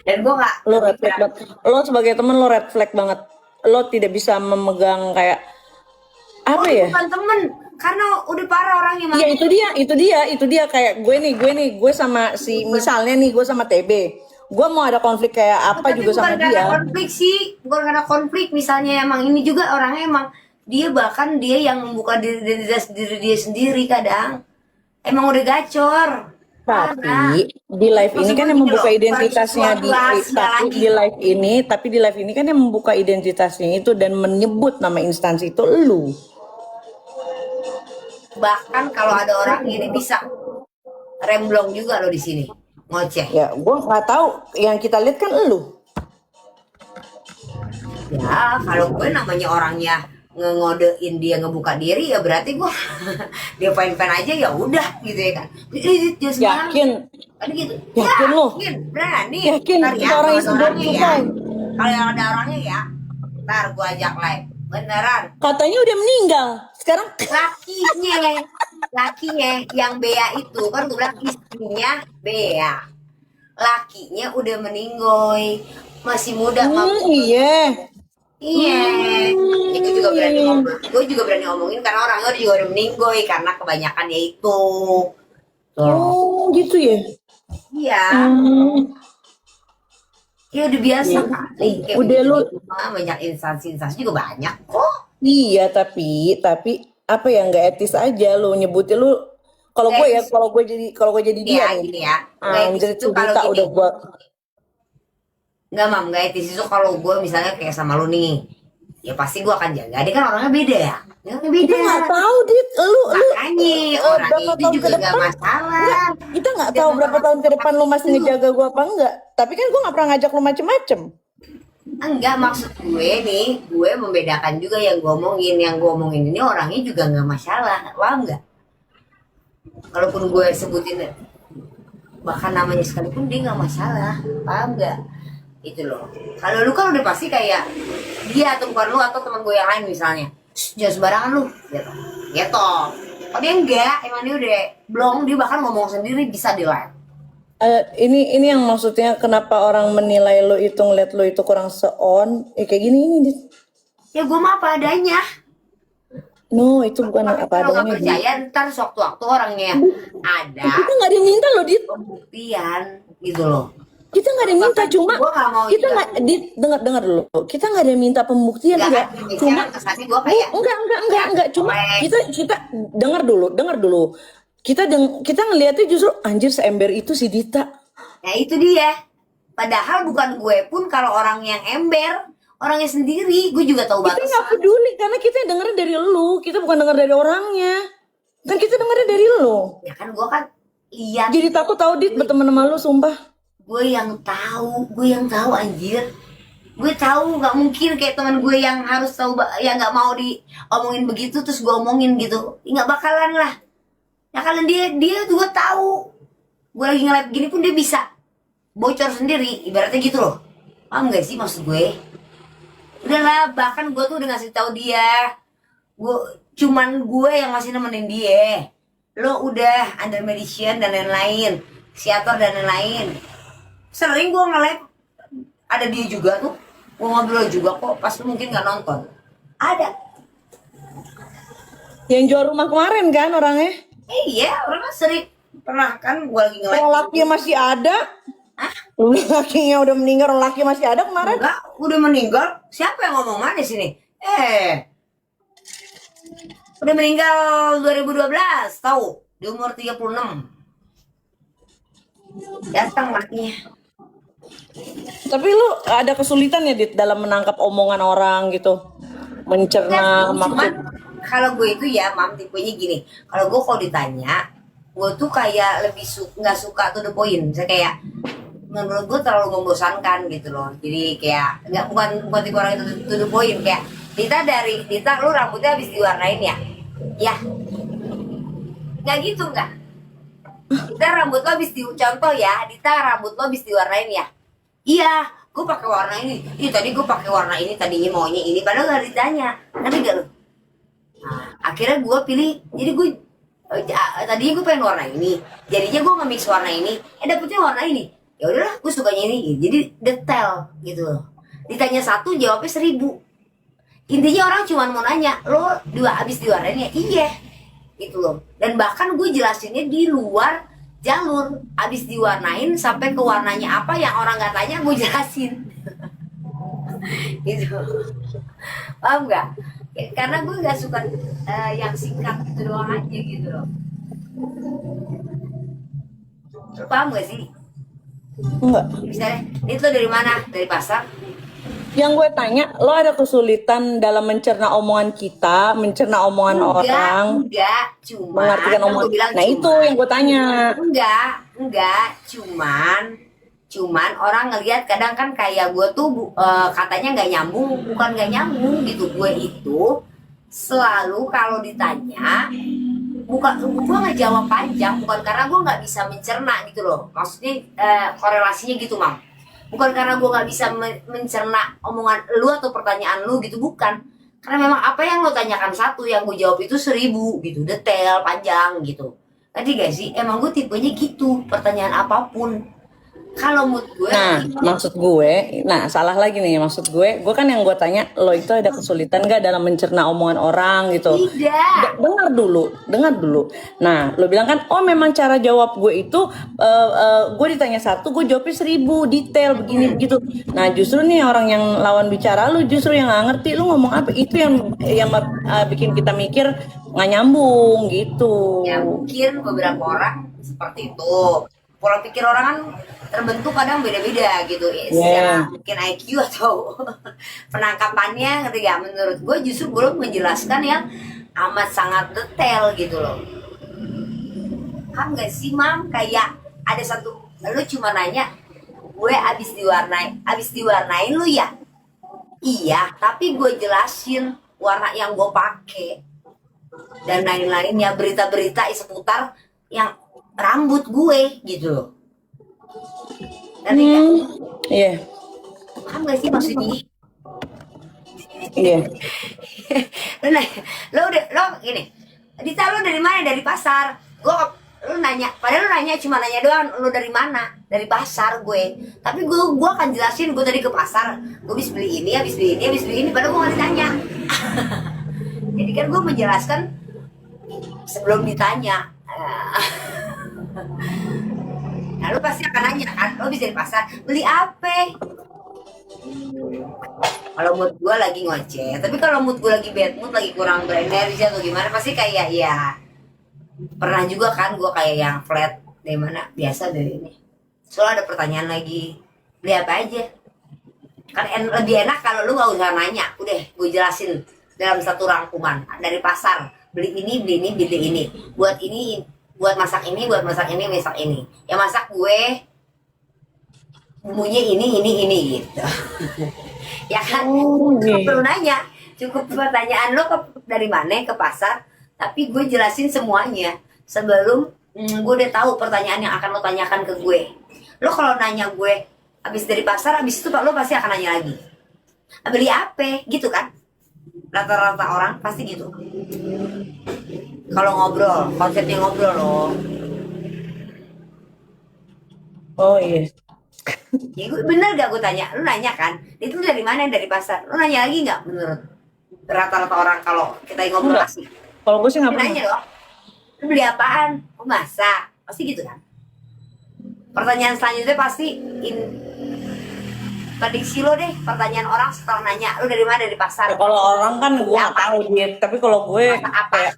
[SPEAKER 1] Dan gue nggak
[SPEAKER 2] Lo red flag banget. Lo sebagai temen lo red flag banget. Lo tidak bisa memegang kayak apa ya?
[SPEAKER 1] bukan temen, karena udah parah orangnya. Mam.
[SPEAKER 2] Iya itu dia kayak gue sama si misalnya nih gue sama TB. Gue mau ada konflik kayak apa
[SPEAKER 1] Tapi
[SPEAKER 2] juga sama
[SPEAKER 1] bukan karena
[SPEAKER 2] dia.
[SPEAKER 1] konflik sih, bukan karena konflik. Misalnya emang ini juga orangnya emang bahkan dia yang membuka diri dia sendiri kadang. Emang udah gacor. Parah.
[SPEAKER 2] Tapi di live ini kan yang membuka identitasnya tapi di live ini kan yang membuka identitasnya itu dan menyebut nama instansi itu lu.
[SPEAKER 1] Bahkan kalau ada orang ini bisa remblong juga lo di sini, ngoceh.
[SPEAKER 2] Ya, gue nggak tahu. Yang kita lihat kan lu.
[SPEAKER 1] Ya kalau gue namanya orangnya ngodein dia ngebuka diri, ya berarti gue dia fine aja, ya udah gitu ya kan. Just
[SPEAKER 2] Yakin?
[SPEAKER 1] kan gitu.
[SPEAKER 2] Yakin lo?
[SPEAKER 1] Yakin, berani.
[SPEAKER 2] Yakin?
[SPEAKER 1] Ntar
[SPEAKER 2] Kita orang
[SPEAKER 1] kalau
[SPEAKER 2] yang
[SPEAKER 1] orangnya
[SPEAKER 2] sudah
[SPEAKER 1] ya.
[SPEAKER 2] selesai.
[SPEAKER 1] Kalau yang ada orangnya ya, ntar gue ajak live. Beneran.
[SPEAKER 2] Katanya udah meninggal. Sekarang
[SPEAKER 1] Lakinya yang Bea itu kan gue bilang istrinya Bea. Lakinya udah meninggoy, masih muda.
[SPEAKER 2] iya.
[SPEAKER 1] Iya, ya, gue juga berani ngomong. Gue juga berani ngomongin karena orangnya juga udah meninggoy karena kebanyakan ya itu. Tuh.
[SPEAKER 2] Oh gitu ya.
[SPEAKER 1] Iya, ya udah biasa kali. Kayak
[SPEAKER 2] Udah
[SPEAKER 1] begitu.
[SPEAKER 2] lu-
[SPEAKER 1] Banyak instansi juga banyak kok.
[SPEAKER 2] Iya tapi apa yang nggak etis aja lu nyebutnya lu. Kalau gue ya, kalau gue jadi dia
[SPEAKER 1] Iya,
[SPEAKER 2] nih.
[SPEAKER 1] gini ya. Nggak etis
[SPEAKER 2] Anjir
[SPEAKER 1] itu
[SPEAKER 2] itu
[SPEAKER 1] kalau
[SPEAKER 2] Dita
[SPEAKER 1] gini.
[SPEAKER 2] udah gua.
[SPEAKER 1] Nggak, Mam, nggak etis itu kalau gue misalnya kayak sama lu nih. Ya pasti gue akan jaga. Dia kan orangnya beda ya. Dia orangnya beda.
[SPEAKER 2] Kita nggak tahu Dit, lu
[SPEAKER 1] Makanya orangnya
[SPEAKER 2] berapa
[SPEAKER 1] itu
[SPEAKER 2] tahun
[SPEAKER 1] juga
[SPEAKER 2] ke
[SPEAKER 1] nggak
[SPEAKER 2] depan?
[SPEAKER 1] masalah.
[SPEAKER 2] Kita nggak tahu berapa tahun ke depan lu masih ngejaga gua apa enggak. Tapi kan gua nggak pernah ngajak lu macem-macem.
[SPEAKER 1] Enggak, maksud gue nih, gue membedakan juga yang gue omongin. Yang gue omongin ini orangnya juga nggak masalah, paham nggak? Kalaupun gue sebutin bahkan namanya sekalipun dia nggak masalah, paham nggak? Itu loh. Kalau lu kan udah pasti kayak dia atau bukan lu atau teman gue yang lain misalnya, jangan sembarangan lu, gitu. Gitu. Kalau dia enggak, emang dia udah blong, dia bahkan ngomong sendiri bisa di live.
[SPEAKER 2] Ini yang maksudnya kenapa orang menilai lo itu ngeliat lo itu kurang se-on kayak gini ini Dit.
[SPEAKER 1] Ya gue mah apa adanya.
[SPEAKER 2] No itu bukan
[SPEAKER 1] Tapi
[SPEAKER 2] apa
[SPEAKER 1] kalau nggak
[SPEAKER 2] adanya Dit.
[SPEAKER 1] percaya ntar sewaktu-waktu orangnya ada
[SPEAKER 2] Kita nggak ada yang minta lo Dit.
[SPEAKER 1] pembuktian gitu loh.
[SPEAKER 2] Kita nggak ada yang minta,
[SPEAKER 1] Bahkan
[SPEAKER 2] cuma
[SPEAKER 1] gue gak mau
[SPEAKER 2] kita
[SPEAKER 1] juga.
[SPEAKER 2] nggak dengar dulu. Kita nggak ada yang minta pembuktian,
[SPEAKER 1] Enggak
[SPEAKER 2] enggak.
[SPEAKER 1] kan, Indonesia
[SPEAKER 2] Cuma
[SPEAKER 1] kan kesannya gue kayak
[SPEAKER 2] enggak. Cuma
[SPEAKER 1] cuek.
[SPEAKER 2] kita dengar dulu. Kita ngelihatnya justru anjir seember itu si Dita.
[SPEAKER 1] Nah itu dia. Padahal bukan gue pun kalau orang yang ember, orangnya sendiri, gue juga tahu
[SPEAKER 2] Kita nggak
[SPEAKER 1] batasan.
[SPEAKER 2] peduli karena kita dengerin dari lu. Kita bukan denger dari orangnya. Kan kita dengerin dari lu.
[SPEAKER 1] Ya kan gue kan lihat,
[SPEAKER 2] Jadi takut tahu Dit berteman sama lu, sumpah.
[SPEAKER 1] gue yang tahu anjir. Gue tahu nggak mungkin kayak teman gue yang harus tahu yang nggak mau diomongin begitu terus gue omongin gitu. Nggak bakalan lah. Ya kalian dia juga tahu. Gue lagi nge-live gini pun dia bisa bocor sendiri, ibaratnya gitu loh. Paham gak sih maksud gue? Udahlah, bahkan gue tuh udah ngasih tahu dia. Cuman gue yang masih nemenin dia. Lo udah under medicine dan lain-lain, psikiater dan lain-lain. Sering gue nge-live ada dia juga tuh. Gue ngobrol juga kok, pas lu mungkin gak nonton. Ada.
[SPEAKER 2] Yang jual rumah kemarin kan orangnya.
[SPEAKER 1] Iya, orang kan sering. Pernah kan gue lagi nge-live.
[SPEAKER 2] Orang lakinya masih ada.
[SPEAKER 1] Hah?
[SPEAKER 2] Lakinya udah meninggal, orang laki masih ada kemarin.
[SPEAKER 1] Enggak, udah meninggal. Siapa yang ngomong mana sini? Udah meninggal 2012, tahu? Di umur 36. Datang lakinya.
[SPEAKER 2] Tapi lu ada kesulitan ya Dit dalam menangkap omongan orang gitu, mencerna
[SPEAKER 1] Cuman
[SPEAKER 2] maksud.
[SPEAKER 1] kalau gue itu ya, mam, tipenya gini. Kalau gue kalau ditanya, gue tuh kayak lebih nggak suka to the point. Saya kayak menurut gue terlalu membosankan gitu loh. Jadi kayak bukan tipe orang itu to the point. Kayak Dita lu rambutnya habis diwarnain ya? Ya, nggak gitu nggak? Dita rambut lo habis contoh ya, Dita rambut lo habis diwarnain ya? Iya, gue pakai warna ini. Ih, tadi gue pakai warna ini, tadinya maunya ini, padahal nggak ditanya. Nanti gak lo? Nah, akhirnya gue pilih, jadi gue tadinya gue pengen warna ini, jadinya gue nge-mix warna ini, dapetnya warna ini. Ya udahlah, gue sukanya ini. Jadi detail gitu loh. Ditanya 1, jawabnya 1000. Intinya orang cuma mau nanya, lo habis diwarnain ya? Iya, gitu loh. Dan bahkan gue jelasinnya di luar jalur, habis diwarnain sampai ke warnanya apa yang orang nggak tanya, gue jelasin. Gitu. Paham nggak? Karena gue nggak suka yang singkat itu doang aja gitu loh. Lo paham gak sih?
[SPEAKER 2] Enggak.
[SPEAKER 1] Misalnya, itu lo dari mana? Dari pasar?
[SPEAKER 2] Yang gue tanya, lo ada kesulitan dalam mencerna omongan kita, mencerna omongan orang,
[SPEAKER 1] Enggak, cuman
[SPEAKER 2] mengartikan
[SPEAKER 1] kan gue
[SPEAKER 2] omongan.
[SPEAKER 1] bilang
[SPEAKER 2] Nah itu yang gue tanya.
[SPEAKER 1] enggak, cuman orang ngelihat kadang kan kayak gue tuh katanya nggak nyambung, bukan nggak nyambung gitu. Gue itu selalu kalau ditanya, bukan gue nggak jawab panjang, bukan karena gue nggak bisa mencerna gitu loh. Maksudnya korelasinya gitu, Mam. Bukan karena gue nggak bisa mencerna omongan lu atau pertanyaan lu gitu, bukan. Karena memang apa yang lo tanyakan 1, yang gue jawab itu 1000 gitu, detail, panjang gitu. Tadi gak sih, emang gue tipenya gitu, pertanyaan apapun. Kalau mood gue,
[SPEAKER 2] Nah, maksud gue, salah lagi nih. Maksud gue kan yang gue tanya, lo itu ada kesulitan gak dalam mencerna omongan orang gitu?
[SPEAKER 1] tidak.
[SPEAKER 2] Dengar dulu. Nah, lo bilang kan, oh memang cara jawab gue itu, gue ditanya 1, gue jawabnya 1000 detail begini begitu. Nah, justru nih orang yang lawan bicara lu justru yang nggak ngerti lu ngomong apa, itu yang bikin kita mikir nggak nyambung gitu.
[SPEAKER 1] Ya mungkin beberapa orang seperti itu. Pola pikir orang kan terbentuk kadang beda-beda gitu ya, secara mungkin IQ atau penangkapannya, ketika menurut gue justru belum menjelaskan yang amat sangat detail gitu loh. Paham gak sih, Mam? Kayak ada satu, lu cuma nanya, gue abis diwarnain lu ya? Iya, tapi gue jelasin warna yang gue pakai dan lain-lainnya, berita-berita seputar yang rambut gue gitu loh. Nanti
[SPEAKER 2] Iya.
[SPEAKER 1] paham gak sih maksudnya?
[SPEAKER 2] Iya.
[SPEAKER 1] lo gini, Dita, lo dari mana? Dari pasar. Lu nanya, padahal lu nanya cuma nanya doang, lu dari mana? Dari pasar gue. Tapi gue akan jelasin, gue tadi ke pasar, gue habis beli ini, padahal gue gak ditanya. Jadi kan gue menjelaskan sebelum ditanya. Nah, lu pasti akan nanya kan, lo bisa di pasar, beli apa? Kalau mood gue lagi ngoceh, tapi kalau mood gue lagi bad mood, lagi kurang berenergi atau gimana, pasti kayak ya pernah juga kan gue kayak yang flat dari mana biasa dari ini. Soalnya ada pertanyaan lagi, beli apa aja? Kan lebih enak kalau lu gak usah nanya, udah gue jelasin dalam satu rangkuman dari pasar, beli ini, beli ini, beli ini, buat masak ini, buat masak ini, masak ini. Ya masak gue bumbunya ini gitu. Ya kan, nggak perlu nanya, cukup pertanyaan lo dari mana ke pasar, tapi gue jelasin semuanya sebelum gue udah tahu pertanyaan yang akan lo tanyakan ke gue. Lo kalau nanya gue habis dari pasar, habis itu lo pasti akan nanya lagi, beli apa gitu kan, rata-rata orang pasti gitu kalau ngobrol, konsepnya ngobrol loh.
[SPEAKER 2] Oh iya.
[SPEAKER 1] Ya gue bener gak gue tanya, lu nanya kan, itu dari mana, dari pasar, lu nanya lagi nggak menurut rata-rata orang kalau kita ngobrol
[SPEAKER 2] Enggak.
[SPEAKER 1] asik?
[SPEAKER 2] Kalau gue sih nggak
[SPEAKER 1] Dia
[SPEAKER 2] pernah.
[SPEAKER 1] nanya dong, lu beli apaan? Mau masak? Pasti gitu kan. Pertanyaan selanjutnya pasti prediksi lo deh, pertanyaan orang setelah nanya, lu dari mana, dari pasar?
[SPEAKER 2] Ya, kalau orang kan gue nggak
[SPEAKER 1] Apa?
[SPEAKER 2] tahu dia, tapi kalau gue
[SPEAKER 1] Masak apa?
[SPEAKER 2] kayak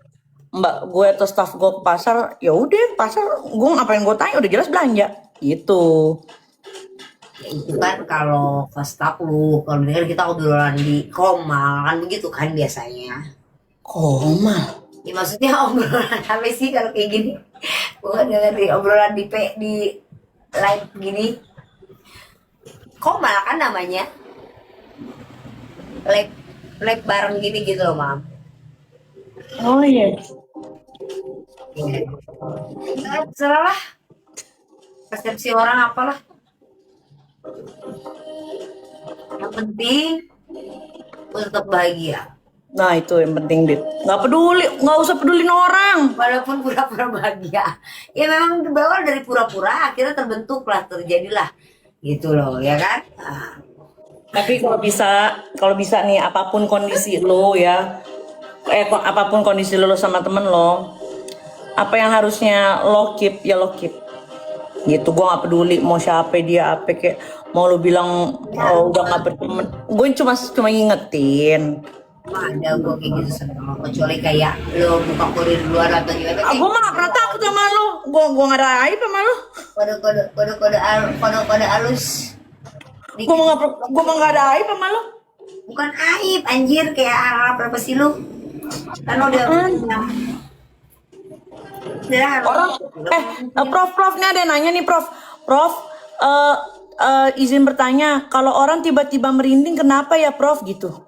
[SPEAKER 2] mbak gue atau staff gue ke pasar, ya udah pasar gue ngapain gue tanya, udah jelas belanja gitu.
[SPEAKER 1] Ya itu kan kalau ke staff lu, kalau kan kita obrolan di komal kan begitu kan biasanya.
[SPEAKER 2] Koma.
[SPEAKER 1] Ya maksudnya obrolan apa sih kalau kayak gini? Gue dengerin obrolan di live gini. Komal kan namanya. Live bareng gini gitu loh, Mam.
[SPEAKER 2] Oh iya.
[SPEAKER 1] Ya, terserah lah. Persepsi orang apalah. Yang penting gue tetap bahagia.
[SPEAKER 2] Nah itu yang penting dit. Nggak peduli, nggak usah pedulin orang.
[SPEAKER 1] Walaupun pura-pura bahagia. Ya memang berawal dari pura-pura, akhirnya terbentuklah, terjadilah. Gitu loh, ya kan? Nah,
[SPEAKER 2] Tapi kalau bisa nih apapun kondisi lo ya, apapun kondisi lo sama temen lo, apa yang harusnya lo keep ya lo keep. Gitu, gue nggak peduli mau siapa dia apa kayak mau lo bilang oh, udah nggak berteman, gue cuma ngingetin.
[SPEAKER 1] ada gue kayak gitu sama lo. Kecuali kayak lo buka kurir di luar atau gimana.
[SPEAKER 2] Gue mah nggak pernah takut sama lo, gue nggak ada aib sama lo.
[SPEAKER 1] Kode halus.
[SPEAKER 2] Gue mah nggak ada aib sama lo.
[SPEAKER 1] Bukan aib, anjir, kayak harap apa sih lu? Kan udah
[SPEAKER 2] Orang Prof nih ada yang nanya nih Prof izin bertanya, kalau orang tiba-tiba merinding kenapa ya Prof gitu?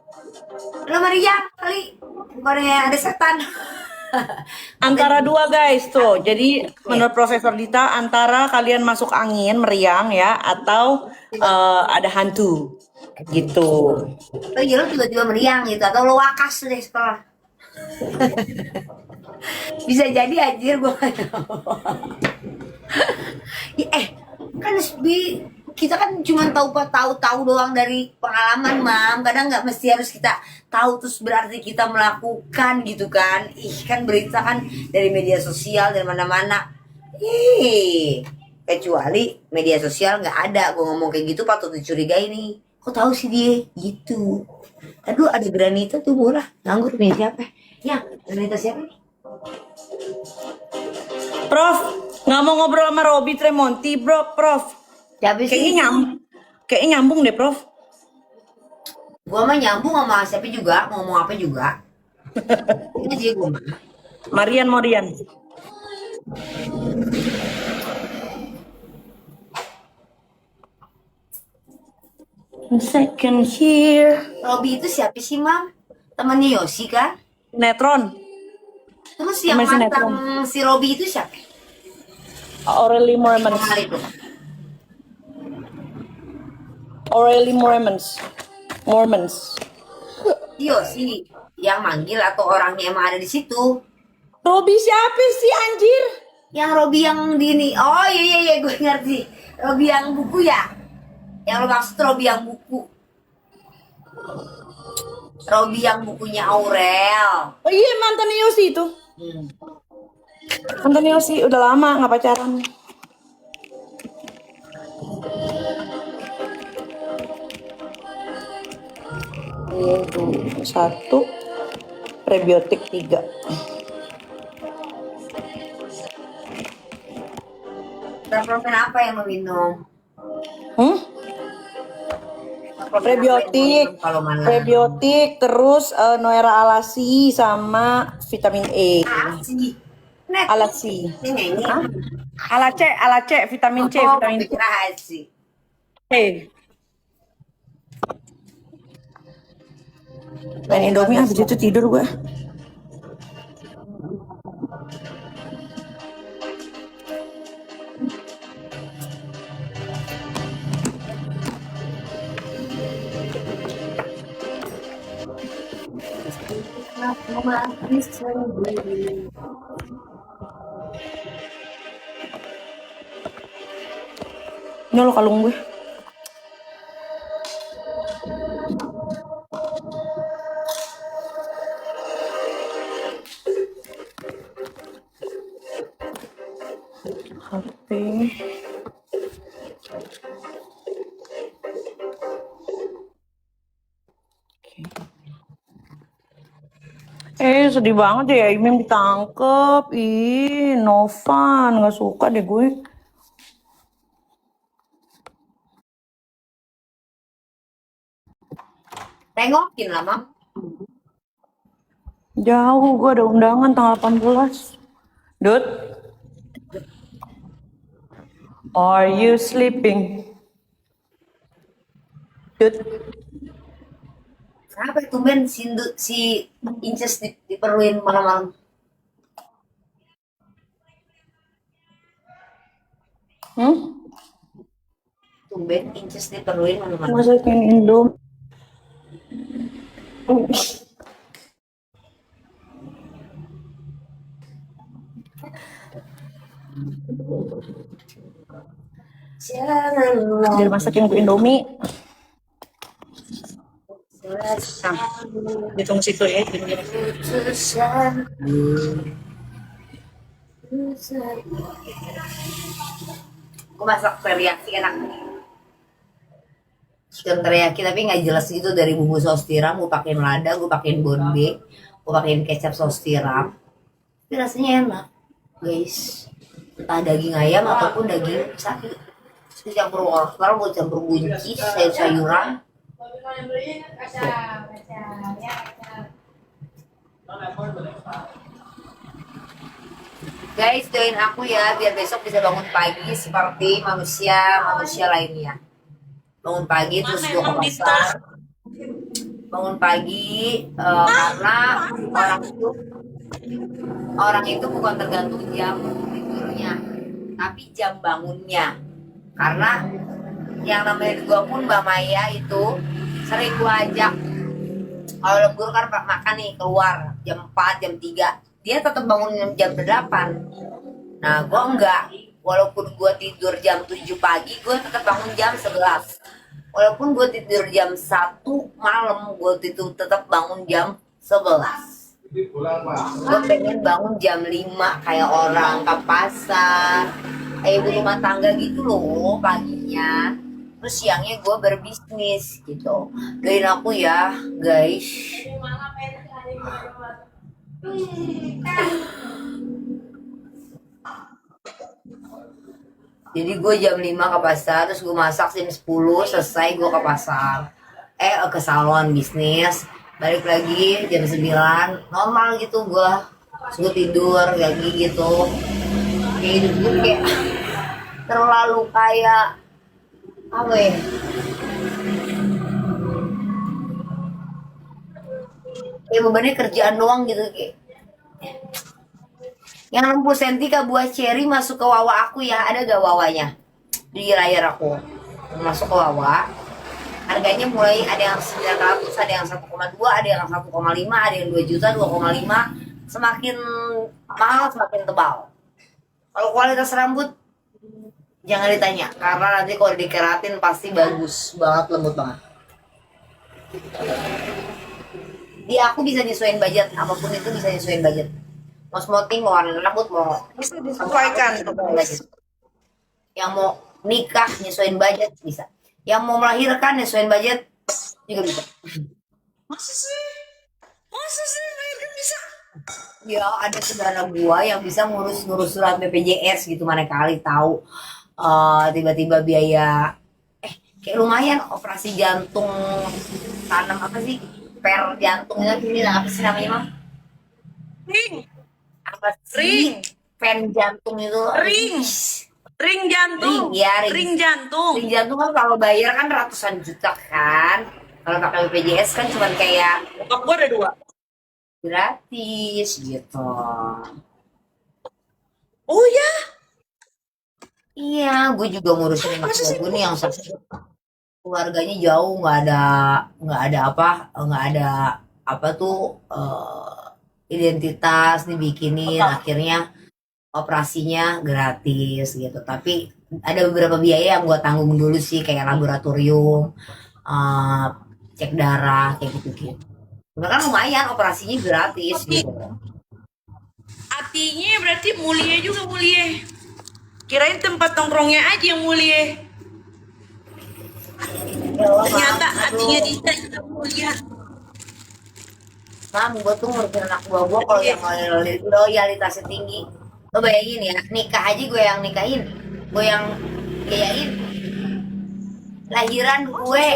[SPEAKER 1] lo meriang kali, bukannya ada setan.
[SPEAKER 2] Antara dua guys tuh, jadi menurut Profesor Dita antara kalian masuk angin meriang ya atau ada hantu gitu.
[SPEAKER 1] Lo ya lo tiba-tiba meriang gitu, atau lo wakas deh setelah. Bisa jadi anjir gue. Ya, kan kita kan cuma tahu doang dari pengalaman, Mam. Kadang nggak mesti harus kita tahu terus berarti kita melakukan gitu kan. Kan berita kan dari media sosial, dari mana-mana. Kecuali media sosial nggak ada gue ngomong kayak gitu patut dicurigai nih. Kok tahu sih dia gitu? Aduh, ada granita tuh murah, nganggur nih siapa? Ya, granita siapa nih?
[SPEAKER 2] Prof, nggak mau ngobrol sama Robby Tremonti, bro, Prof.
[SPEAKER 1] Siapa sih?
[SPEAKER 2] Kayaknya nyambung deh, Prof.
[SPEAKER 1] Gua mah nyambung sama siapa juga, ngomong apa juga. Ini sih gua mah.
[SPEAKER 2] Marian. Second here.
[SPEAKER 1] Robby itu siapa sih, Mam? Temannya Yosi kan?
[SPEAKER 2] Netron.
[SPEAKER 1] Terus yang
[SPEAKER 2] Teman
[SPEAKER 1] mantan si Robby itu siapa?
[SPEAKER 2] Aurelie Moremans.
[SPEAKER 1] Kenal itu.
[SPEAKER 2] Aurelie Moremans.
[SPEAKER 1] Yosi yang manggil atau orangnya emang ada di situ?
[SPEAKER 2] Robby siapa sih anjir?
[SPEAKER 1] Yang Robby yang di ini. Oh iya gue ngerti. Robby yang buku ya? Yang lo maksud Robby yang buku. Robby yang bukunya Aurel.
[SPEAKER 2] Oh iya mantan Yosi itu. Mantan Yosi udah lama nggak pacaran. 1, prebiotik 3.
[SPEAKER 1] Suplemen apa yang meminum?
[SPEAKER 2] Prebiotik,
[SPEAKER 1] Kalau malam.
[SPEAKER 2] prebiotik, terus Noera Alasi sama vitamin E.
[SPEAKER 1] Asi. Net.
[SPEAKER 2] Alasi.
[SPEAKER 1] Ini.
[SPEAKER 2] Hah? Alace, vitamin C,
[SPEAKER 1] Oh,
[SPEAKER 2] vitamin
[SPEAKER 1] pikir asi.
[SPEAKER 2] C. Main Indomie habis itu tidur gue. Ini lo kalung gue. HP. Sedih banget ya Imim ditangkep. Ih, Novan nggak suka deh gue.
[SPEAKER 1] Tengokin lah, Mam.
[SPEAKER 2] Jauh, gue ada undangan tanggal 18. Dut, are you sleeping? Dut,
[SPEAKER 1] Kenapa tumben si Inces diperluin malam-malam? Tumben Inces diperluin malam-malam.
[SPEAKER 2] masakin Indomie.
[SPEAKER 1] Jangan
[SPEAKER 2] Jadi masakin gue Indomie. Hitung situ ya.
[SPEAKER 1] Aku masak teriyaki enak. Chicken teriyaki tapi nggak jelas gitu dari bumbu saus tiram. Gue pakein lada, gue pakein bonbe, gue pakein kecap saus tiram. Tapi rasanya enak, guys. Entah daging ayam ataupun daging sapi. Terus campur wortel, gue campur buncis, sayur-sayuran. Guys, join aku ya biar besok bisa bangun pagi seperti manusia lainnya. Bangun pagi terus gue ke pasar. Bangun pagi karena orang itu bukan tergantung jam tidurnya, tapi jam bangunnya. Karena yang namanya gue pun Mbak Maya itu sering gue ajak kalau lembur kan makan nih keluar jam 4, jam 3, dia tetap bangun jam 8. Nah gue enggak, walaupun gue tidur jam 7 pagi gue tetap bangun jam 11. Walaupun gue tidur jam 1 malam gue tetap bangun jam 11. Gue pengen bangun jam 5 kayak orang ke pasar, ibu rumah tangga gitu loh paginya. Terus siangnya gue berbisnis gitu. Doain aku ya guys. Jadi gue jam 5 ke pasar, terus gue masak jam 10, selesai gue ke pasar. Ke salon bisnis, balik lagi jam 9, normal gitu gue. Terus gue tidur lagi gitu. Kayak hidup gue kayak terlalu kayak apa ya? Kayak bebannya kerjaan doang gitu kayak. Yang 60 cm kak buah cherry masuk ke wawa aku ya, ada gak wawanya? Di layar aku masuk ke wawa. Harganya mulai ada yang 900, ada yang 1,2, ada yang 1,5, ada yang 2 juta, 2,5. Semakin mahal semakin tebal. Kalau kualitas rambut jangan ditanya, karena nanti kalau dikeratin pasti bagus banget, lembut banget. Di aku bisa nyesuaiin budget, apapun itu bisa nyesuaiin budget. Mau smoothing, mau warna rambut, mau
[SPEAKER 2] Bisa disesuaikan.
[SPEAKER 1] yang mau nikah nyesuaiin budget bisa, yang mau melahirkan nyesuaiin budget juga bisa.
[SPEAKER 2] Masa sih? Masa sih melahirkan bisa?
[SPEAKER 1] Ya ada saudara gua yang bisa ngurus-ngurus surat BPJS gitu, mana kali tahu tiba-tiba biaya kayak lumayan operasi jantung tanam apa sih, per jantungnya ini apa sih namanya Mam?
[SPEAKER 2] Ring,
[SPEAKER 1] Apa
[SPEAKER 2] ring,
[SPEAKER 1] sih pen jantung itu?
[SPEAKER 2] ring, ring
[SPEAKER 1] Ring
[SPEAKER 2] jantung,
[SPEAKER 1] ya,
[SPEAKER 2] ring jantung.
[SPEAKER 1] ring jantung kan kalau bayar kan ratusan juta kan, kalau pakai BPJS kan cuma kayak
[SPEAKER 2] Bokap gua ada 2.
[SPEAKER 1] gratis gitu.
[SPEAKER 2] Oh ya?
[SPEAKER 1] Iya, gue juga ngurusin anak
[SPEAKER 2] Masa sih?
[SPEAKER 1] gue nih yang sakit, keluarganya jauh, nggak ada apa, nggak ada apa tuh, identitas dibikinin, akhirnya operasinya gratis gitu. Tapi ada beberapa biaya yang gue tanggung dulu sih, kayak laboratorium, eh, cek darah kayak gitu gitu. Cuma kan lumayan operasinya gratis gitu.
[SPEAKER 2] Artinya berarti mulia juga mulia. Kirain tempat nongkrongnya aja yang mulia.
[SPEAKER 1] Ya Allah,
[SPEAKER 2] Ternyata
[SPEAKER 1] Mam,
[SPEAKER 2] hatinya
[SPEAKER 1] aduh,
[SPEAKER 2] Dita juga mulia.
[SPEAKER 1] Mam, gue tuh ngurusin anak gue kalau yang loyalitasnya tinggi. Lo bayangin ya, nikah aja gue yang nikahin, gue yang biayain lahiran gue,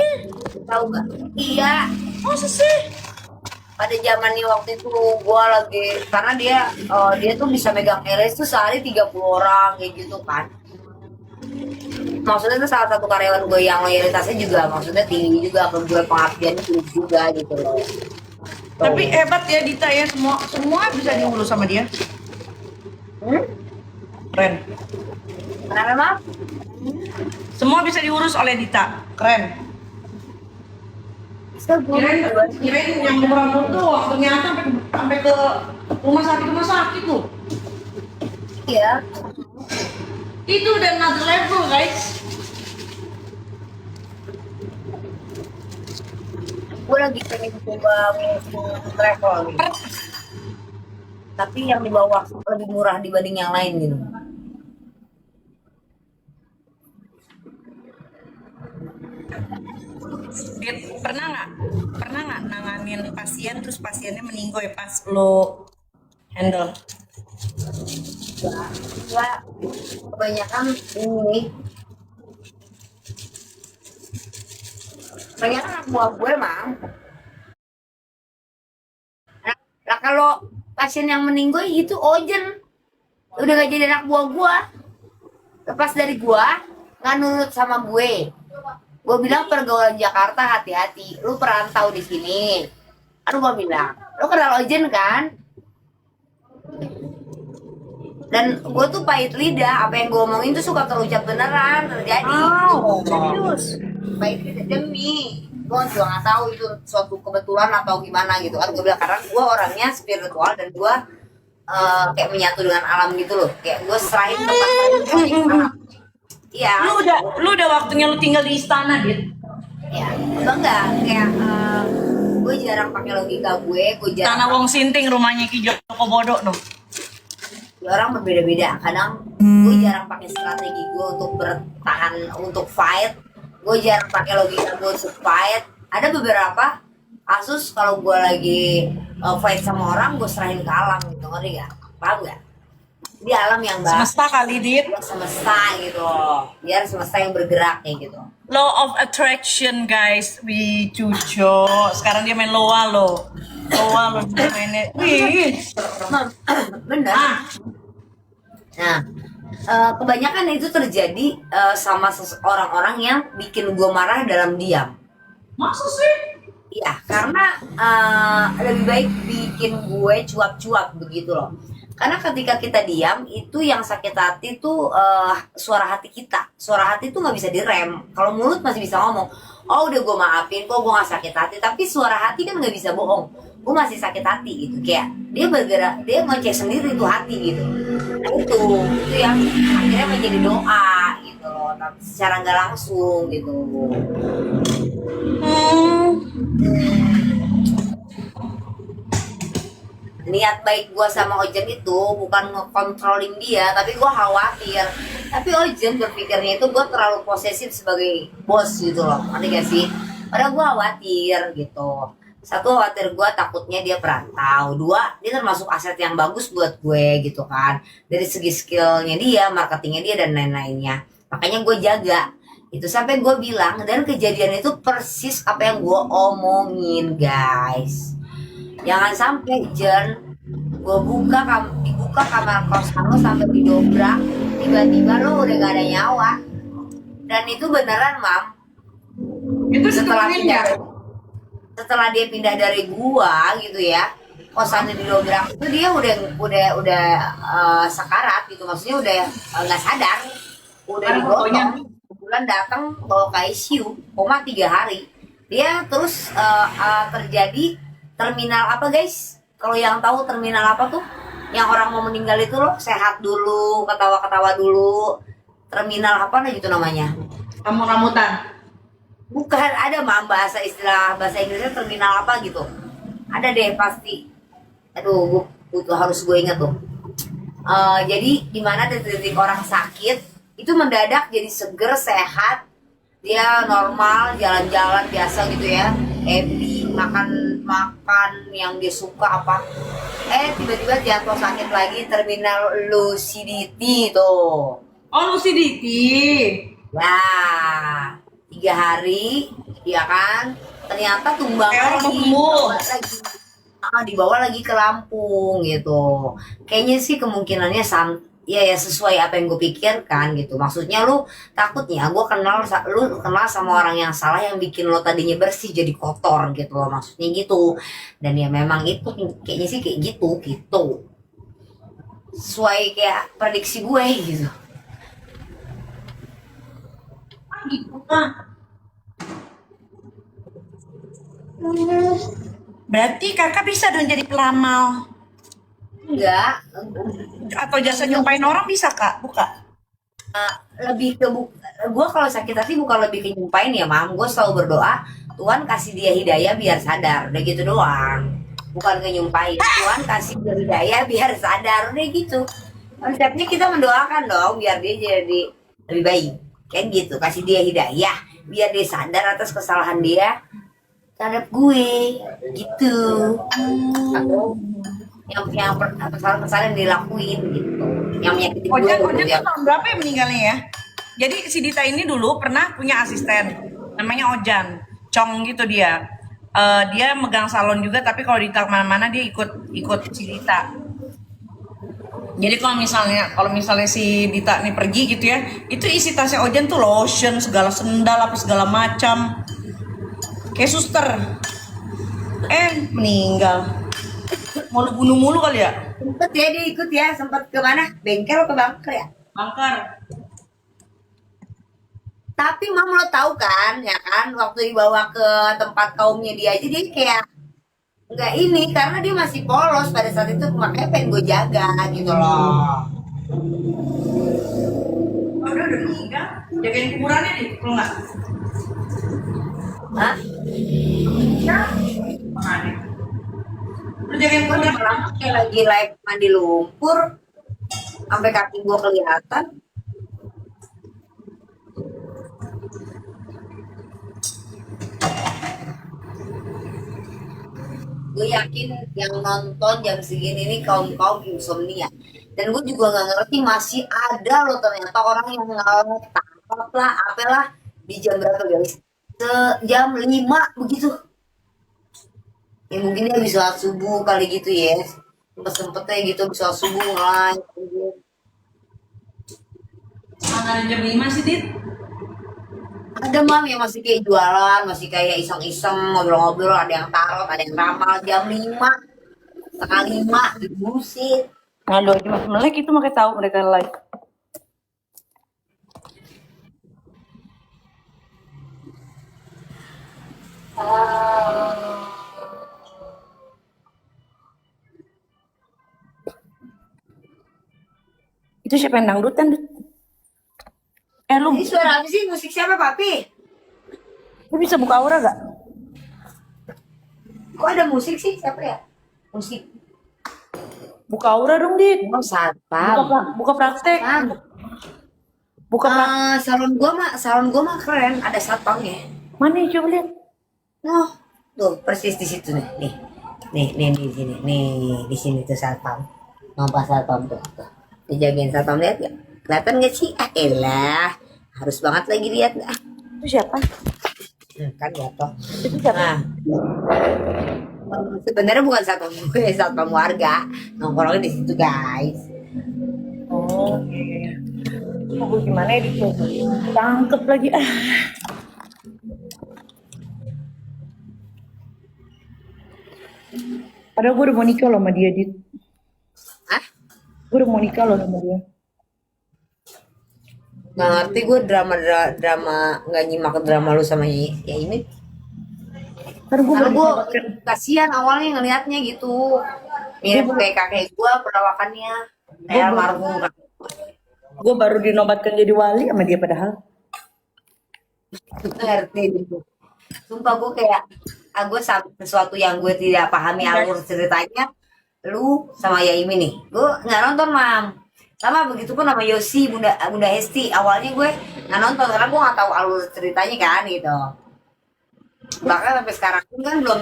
[SPEAKER 1] tahu gak? Iya,
[SPEAKER 2] Masa sih?
[SPEAKER 1] pada zamannya waktu itu gue lagi, karena dia tuh bisa megang RS tuh sehari 30 orang kayak gitu kan. Maksudnya itu salah satu karyawan gue yang loyalitasnya juga maksudnya tinggi juga, ke gue pengabdiannya tinggi juga gitu loh.
[SPEAKER 2] Tapi hebat ya Dita ya, semua bisa diurus sama dia. Keren.
[SPEAKER 1] Kenapa Mam?
[SPEAKER 2] Semua bisa diurus oleh Dita. Keren.
[SPEAKER 1] Bisa gue
[SPEAKER 2] Kirain yang rambut tuh ternyata sampai ke rumah sakit tuh.
[SPEAKER 1] ya.
[SPEAKER 2] Itu udah another level guys.
[SPEAKER 1] Gue lagi pengen coba travel nih, tapi yang di bawah lebih murah dibanding yang lain gitu.
[SPEAKER 2] Pernah nggak nanganin pasien terus pasiennya meninggal ya pas lo handle?
[SPEAKER 1] Gue kebanyakan ini, kebanyakan anak buah gue Mam. Lah kalau pasien yang meninggal itu ojen, udah gak jadi anak buah gue, lepas dari gue, nggak nurut sama gue. Gue bilang pergaulan Jakarta hati-hati, lu perantau di sini. Aduh gue bilang, lu kenal ojen kan? Dan gue tuh pahit lidah, apa yang gue omongin tuh suka terucap beneran, terjadi.
[SPEAKER 2] Serius?
[SPEAKER 1] Pahit lidah demi. Gue juga nggak tahu itu suatu kebetulan atau gimana gitu kan. Gue bilang karena gue orangnya spiritual dan gue kayak menyatu dengan alam gitu loh. Kayak gue serahin tempat paling alam. Iya.
[SPEAKER 2] Lu udah waktunya lu tinggal di istana, Dit.
[SPEAKER 1] Ya, enggak kayak gue jarang pakai logika gue jarang.
[SPEAKER 2] Tanah Wong Sinting rumahnya Ki Joko Bodo no.
[SPEAKER 1] Orang berbeda-beda, kadang gue jarang pakai strategi gue untuk bertahan, untuk fight. Gue jarang pakai logika gue untuk fight. Ada beberapa kasus kalau gue lagi fight sama orang, gue serahin ke alam gitu, ngerti gak? Paham gak? Di alam yang
[SPEAKER 2] Semesta kali, Dit.
[SPEAKER 1] semesta gitu loh, biar semesta yang bergerak kayak gitu.
[SPEAKER 2] Law of attraction guys, wih cuco. Sekarang dia main Loa lo. Loa lo dia mainnya. Wih.
[SPEAKER 1] Bener. Nah, kebanyakan itu terjadi sama orang-orang yang bikin gue marah dalam diam.
[SPEAKER 2] Masa sih?
[SPEAKER 1] Iya, karena lebih baik bikin gue cuap-cuap begitu loh. Karena ketika kita diam, itu yang sakit hati tuh suara hati kita. Suara hati tuh nggak bisa direm. Kalau mulut masih bisa ngomong, oh udah gue maafin, kok gue nggak sakit hati. Tapi suara hati kan nggak bisa bohong. Gue masih sakit hati gitu. Kayak dia bergerak, dia ngecek sendiri tuh hati gitu. Nah itu yang akhirnya menjadi doa gitu loh. Tapi secara nggak langsung gitu. Niat baik gue sama Ojen itu bukan ngekontrolin dia, tapi gue khawatir. Tapi Ojen berpikirnya itu gue terlalu posesif sebagai bos gitu loh, ngerti gak sih? Padahal gue khawatir gitu. Satu, khawatir gue takutnya dia perantau. Dua, dia termasuk aset yang bagus buat gue gitu kan. Dari segi skillnya dia, marketingnya dia, dan lain-lainnya. Makanya gue jaga. Itu sampai gue bilang, dan kejadian itu persis apa yang gue omongin guys. Jangan sampai Jen, gue dibuka kamar kosan lo sampai didobrak, tiba-tiba lo udah gak ada nyawa. Dan itu beneran mam.
[SPEAKER 3] Itu
[SPEAKER 1] Setelah
[SPEAKER 3] sebenarnya
[SPEAKER 1] pindah, setelah dia pindah dari gua gitu ya, kosannya didobrak itu dia udah sekarat gitu, maksudnya udah nggak sadar, udah
[SPEAKER 3] ada fotonya.
[SPEAKER 1] digotong. Bulan datang bawa ke ICU, koma 3 hari. Dia terus terjadi terminal apa guys? Kalau yang tahu terminal apa tuh? Yang orang mau meninggal itu loh, sehat dulu, ketawa-ketawa dulu. Terminal apa nah gitu namanya?
[SPEAKER 3] Kamu rambutan.
[SPEAKER 1] Bukan, ada mam istilah bahasa Inggrisnya terminal apa gitu. Ada deh pasti. Aduh, harus gue inget tuh. Jadi dimana detik-detik orang sakit itu mendadak jadi seger, sehat, dia normal, jalan-jalan biasa gitu ya, happy, makan yang dia suka apa. Tiba-tiba jatuh sakit lagi, terminal lucidity tuh.
[SPEAKER 3] Oh, lucidity.
[SPEAKER 1] Nah, 3 hari, ya kan? Ternyata tumbang
[SPEAKER 3] Kayak orang
[SPEAKER 1] lagi,
[SPEAKER 3] sembuh.
[SPEAKER 1] dibawa lagi ke Lampung gitu. Kayaknya sih kemungkinannya ya sesuai apa yang gue pikirkan gitu. Maksudnya lu takutnya lu kenal sama orang yang salah yang bikin lo tadinya bersih jadi kotor gitu loh, maksudnya gitu. Dan ya memang itu kayaknya sih kayak gitu. Sesuai kayak prediksi gue gitu.
[SPEAKER 3] Gitu kan. Berarti kakak bisa dong jadi peramal.
[SPEAKER 1] Enggak,
[SPEAKER 3] Atau jasa nyumpain orang bisa kak? Buka.
[SPEAKER 1] lebih ke gue kalau sakit hati bukan lebih ke nyumpain ya mam. Gue selalu berdoa Tuhan kasih dia hidayah biar sadar, udah gitu doang. Bukan ke nyumpain, Tuhan kasih dia hidayah biar sadar, udah gitu. Konsepnya kita mendoakan dong biar dia jadi lebih baik, kan gitu. Kasih dia hidayah biar dia sadar atas kesalahan dia terhadap gue gitu. Atau yang kesalahan dilakuin gitu, yang menyakiti gue
[SPEAKER 3] Ojan
[SPEAKER 1] gitu ya.
[SPEAKER 3] tuh tahun berapa ya meninggalnya ya? Jadi si Dita ini dulu pernah punya asisten, namanya Ojan, Cong gitu dia. Dia megang salon juga, tapi kalau Dita kemana-mana dia ikut si Dita. Jadi kalau misalnya si Dita nih pergi gitu ya, itu isi tasnya Ojan tuh lotion, segala sendal, apa segala macam. Kayak suster. Meninggal. Mau lu bunuh mulu kali ya?
[SPEAKER 1] Sempet ya dia ikut ya, sempat ke mana? Bengkel atau bangker ya?
[SPEAKER 3] Bangkar.
[SPEAKER 1] Tapi mam lo tahu kan, ya kan, waktu dibawa ke tempat kaumnya dia aja dia kayak nggak ini karena dia masih polos pada saat itu, makanya pengen gue jaga gitu loh.
[SPEAKER 3] Oh, udah meninggal. Jagain kuburannya nih, kalau nggak.
[SPEAKER 1] Hah?
[SPEAKER 3] Makanya. Lu jagain
[SPEAKER 1] Gue di
[SPEAKER 3] kuburannya.
[SPEAKER 1] malam kayak lagi live mandi lumpur sampai kaki gue kelihatan. Gue yakin yang nonton jam segini ini kaum insomnia, dan gue juga nggak ngerti masih ada loh ternyata orang yang tangkap lah apalah di jam berapa guys, jam 5 begitu ya. Mungkin dia habis sholat subuh kali gitu ya, sempetnya gitu habis sholat subuh mulai.
[SPEAKER 3] Mana ada jam 5 sih, Dit?
[SPEAKER 1] Ada mam yang masih kayak jualan, masih kayak iseng-iseng ngobrol-ngobrol, ada yang tarot, ada yang ramal jam 5, setengah 5 dibusit.
[SPEAKER 2] Aduh, cuma melek itu makanya tahu mereka live. Itu siapa yang dangdutan, Dut? Lu
[SPEAKER 1] Ini suara apa sih? Musik siapa papi?
[SPEAKER 2] bisa buka aura gak?
[SPEAKER 1] Kok ada musik sih? Siapa ya? Musik.
[SPEAKER 2] Buka aura dong, Dit.
[SPEAKER 1] Oh, satpam.
[SPEAKER 2] Buka praktek. Buka praktek.
[SPEAKER 1] Salon gua mah keren, ada satpamnya.
[SPEAKER 2] Mana coba lihat.
[SPEAKER 1] Oh, Tuh persis di situ nih. Nih di sini. Nih di sini tuh satpam. Nampak satpam tuh. Dijagain satpam, lihat ya. Kelihatan gak sih? Ah elah. Harus banget lagi lihat dah.
[SPEAKER 2] Itu siapa?
[SPEAKER 1] Kan jatuh.
[SPEAKER 2] Itu siapa?
[SPEAKER 1] Nah, sebenarnya bukan satpam gue, satpam warga. Nongkrongnya di situ guys.
[SPEAKER 2] Oh, iya. Aku gimana ya dicoba? Tangkep lagi. Ah. Padahal gue udah mau nikah loh sama dia, Dit.
[SPEAKER 1] Hah?
[SPEAKER 2] Gue udah mau nikah loh sama dia.
[SPEAKER 1] Nggak ngerti gue drama nggak nyimak drama lu sama ya ini.
[SPEAKER 2] Karena gue
[SPEAKER 1] Karena gue
[SPEAKER 2] baru
[SPEAKER 1] kasihan awalnya ngelihatnya gitu. Mirip kayak kakek gue perawakannya. Kayak almarhum kan.
[SPEAKER 2] gue baru dinobatkan jadi wali sama dia padahal.
[SPEAKER 1] Ngerti gitu. Sumpah gue kayak gue sesuatu yang gue tidak pahami alur ceritanya. Lu sama Yaimi nih, gue nggak nonton mam. Sama begitu pun sama Yosi, Bunda Hesti. Awalnya gue nggak nonton karena gue nggak tahu alur ceritanya kan gitu. Bahkan sampai sekarang pun kan belum